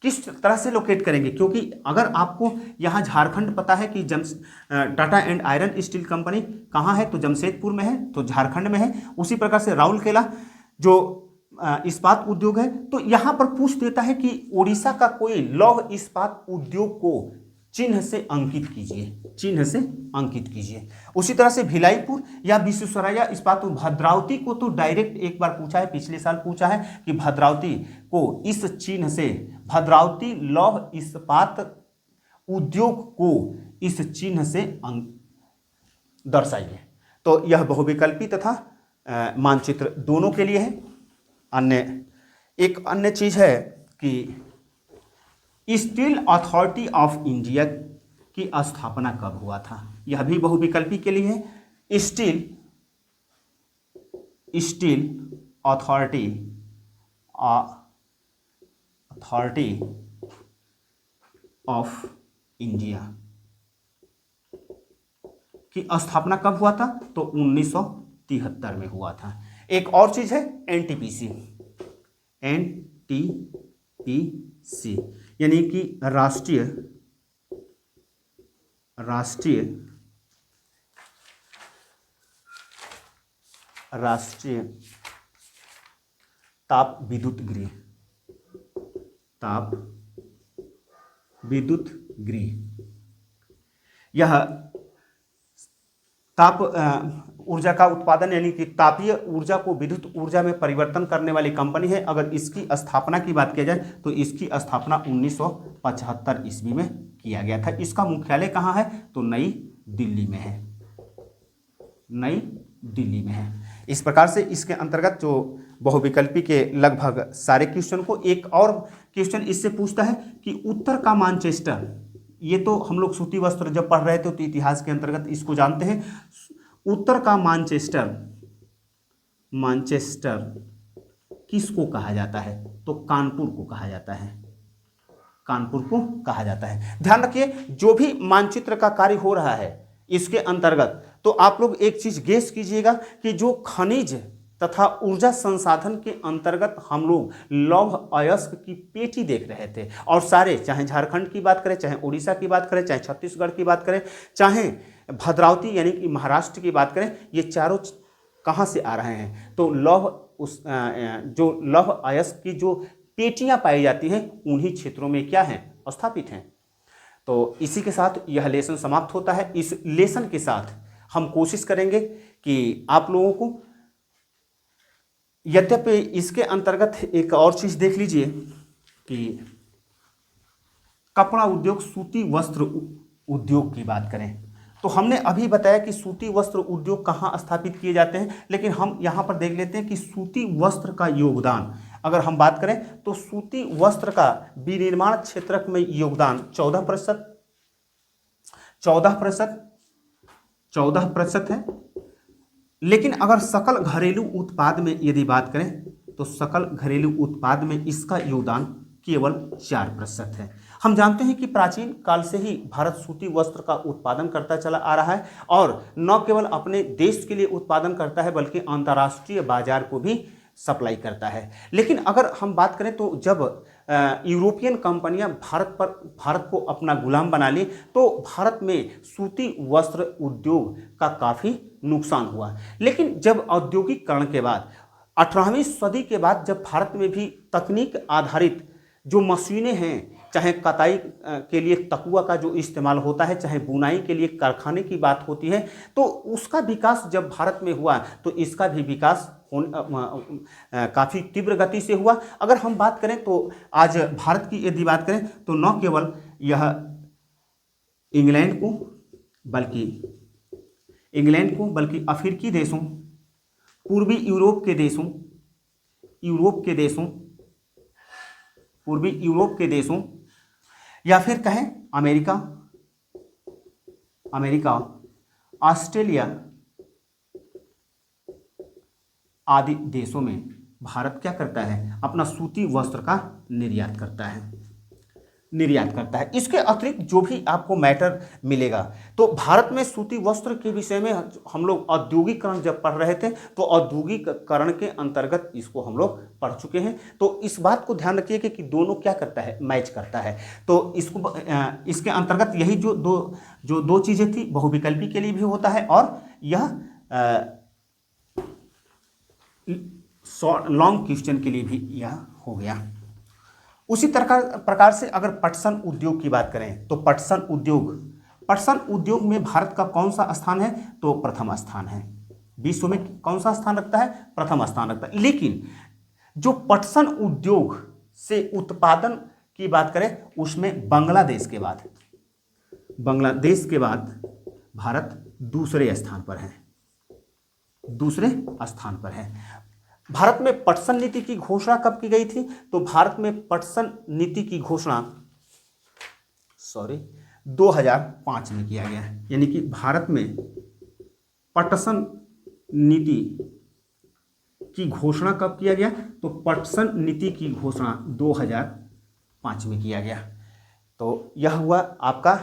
किस तरह से लोकेट करेंगे, क्योंकि अगर आपको यहाँ झारखंड पता है कि Tata and iron steel company कहाँ है, तो जमशेदपुर में है, तो झारखंड में है। उसी प्रकार से राउरकेला जो इस्पात उद्योग है, तो यहां पर पूछ देता है कि ओडिशा का कोई लौह इस्पात उद्योग को चिन्ह से अंकित कीजिए, चिन्ह से अंकित कीजिए। उसी तरह से भिलाईपुर या विश्वेश्वरैया इस्पात, भद्रावती को तो डायरेक्ट एक बार पूछा है, पिछले साल पूछा है कि भद्रावती को इस चिन्ह से, भद्रावती लौह इस्पात उद्योग को इस चिन्ह से दर्शाइए। तो यह बहुविकल्पी तथा मानचित्र दोनों के लिए है। एक अन्य चीज है कि स्टील अथॉरिटी ऑफ इंडिया की स्थापना कब हुआ था, यह भी बहुविकल्पी के लिए है। स्टील अथॉरिटी ऑफ इंडिया की स्थापना कब हुआ था, तो 1973 में हुआ था। एक और चीज है एनटीपीसी, एनटीपीसी यानी कि राष्ट्रीय ताप विद्युत गृह, ताप विद्युत गृह। यह ताप ऊर्जा का उत्पादन यानी कि तापीय ऊर्जा को विद्युत ऊर्जा में परिवर्तन करने वाली कंपनी है। अगर इसकी स्थापना की बात किया जाए तो इसकी स्थापना 1975 ईस्वी में किया गया था। इसका मुख्यालय कहाँ है, तो नई दिल्ली में है, नई दिल्ली में है। इस प्रकार से इसके अंतर्गत जो बहुविकल्पी के लगभग सारे क्वेश्चन को, एक और क्वेश्चन इससे पूछता है कि उत्तर का मानचेस्टर, ये तो हम लोग सूती वस्त्र जब पढ़ रहे थे तो इतिहास के अंतर्गत इसको जानते हैं। उत्तर का मानचेस्टर किसको कहा जाता है, तो कानपुर को कहा जाता है, कानपुर को कहा जाता है। ध्यान रखिए, जो भी मानचित्र का कार्य हो रहा है इसके अंतर्गत, तो आप लोग एक चीज गेस कीजिएगा कि जो खनिज तथा ऊर्जा संसाधन के अंतर्गत हम लोग लौह अयस्क की पेटी देख रहे थे, और सारे, चाहे झारखंड की बात करें, चाहे उड़ीसा की बात करें, चाहे छत्तीसगढ़ की बात करें, चाहे भद्रावती यानी कि महाराष्ट्र की बात करें, ये चारों कहाँ से आ रहे हैं, तो जो लौह अयस्क की जो पेटियां पाई जाती हैं उन्हीं क्षेत्रों में क्या हैं, स्थापित हैं। तो इसी के साथ यह लेसन समाप्त होता है। इस लेसन के साथ हम कोशिश करेंगे कि आप लोगों को, यद्यपि इसके अंतर्गत एक और चीज देख लीजिए कि कपड़ा उद्योग, सूती वस्त्र उद्योग की बात करें तो हमने अभी बताया कि सूती वस्त्र उद्योग कहाँ स्थापित किए जाते हैं, लेकिन हम यहाँ पर देख लेते हैं कि सूती वस्त्र का योगदान अगर हम बात करें तो सूती वस्त्र का विनिर्माण क्षेत्र में योगदान 14% है। लेकिन अगर सकल घरेलू उत्पाद में यदि बात करें तो सकल घरेलू उत्पाद में इसका योगदान केवल 4% है। हम जानते हैं कि प्राचीन काल से ही भारत सूती वस्त्र का उत्पादन करता चला आ रहा है, और न केवल अपने देश के लिए उत्पादन करता है बल्कि अंतर्राष्ट्रीय बाजार को भी सप्लाई करता है। लेकिन अगर हम बात करें तो जब यूरोपियन कंपनियां भारत को अपना गुलाम बना ली तो भारत में सूती वस्त्र उद्योग का काफ़ी नुकसान हुआ। लेकिन जब औद्योगिकरण के बाद 18वीं सदी के बाद जब भारत में भी तकनीक आधारित जो मशीनें हैं, चाहे कताई के लिए तकुआ का जो इस्तेमाल होता है, चाहे बुनाई के लिए कारखाने की बात होती है, तो उसका विकास जब भारत में हुआ तो इसका भी विकास काफ़ी तीव्र गति से हुआ। अगर हम बात करें तो आज भारत की यदि बात करें तो न केवल यह इंग्लैंड को बल्कि अफ्रीकी देशों, पूर्वी यूरोप के देशों या फिर कहें अमेरिका, ऑस्ट्रेलिया आदि देशों में भारत क्या करता है, अपना सूती वस्त्र का निर्यात करता है। इसके अतिरिक्त जो भी आपको मैटर मिलेगा, तो भारत में सूती वस्त्र के विषय में हम लोग औद्योगिकरण जब पढ़ रहे थे तो औद्योगिकरण के अंतर्गत इसको हम लोग पढ़ चुके हैं। तो इस बात को ध्यान रखिए कि दोनों क्या करता है, मैच करता है। तो इसके अंतर्गत यही जो दो चीज़ें थी, बहुविकल्पी के लिए भी होता है और यह शॉर्ट लॉन्ग क्वेश्चन के लिए भी यह हो गया। उसी प्रकार से अगर पटसन उद्योग की बात करें तो पटसन उद्योग में भारत का कौन सा स्थान है? तो प्रथम स्थान है। विश्व में कौन सा स्थान रखता है? प्रथम स्थान रखता है। लेकिन जो पटसन उद्योग से उत्पादन की बात करें उसमें बांग्लादेश के बाद भारत दूसरे स्थान पर है। भारत में पटसन नीति की घोषणा कब की गई थी? तो भारत में पटसन नीति की घोषणा 2005 में किया गया है। यानी कि भारत में पटसन नीति की घोषणा कब किया गया? तो पटसन नीति की घोषणा 2005 में किया गया। तो यह हुआ आपका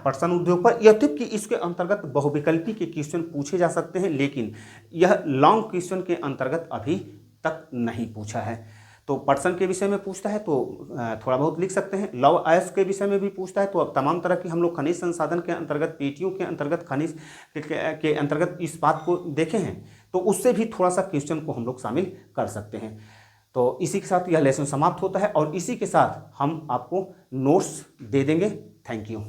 पटसन उद्योग पर। यह टिप कि इसके अंतर्गत बहुविकल्पी के क्वेश्चन पूछे जा सकते हैं, लेकिन यह लॉन्ग क्वेश्चन के अंतर्गत अभी तक नहीं पूछा है। तो पटसन के विषय में पूछता है तो थोड़ा बहुत लिख सकते हैं। लौह अयस्क के विषय में भी पूछता है तो अब तमाम तरह की हम लोग खनिज संसाधन के अंतर्गत, पेटियों के अंतर्गत, खनिज के अंतर्गत इस बात को देखे हैं, तो उससे भी थोड़ा सा क्वेश्चन को हम लोग शामिल कर सकते हैं। तो इसी के साथ यह लेसन समाप्त होता है और इसी के साथ हम आपको नोट्स दे देंगे। Thank you.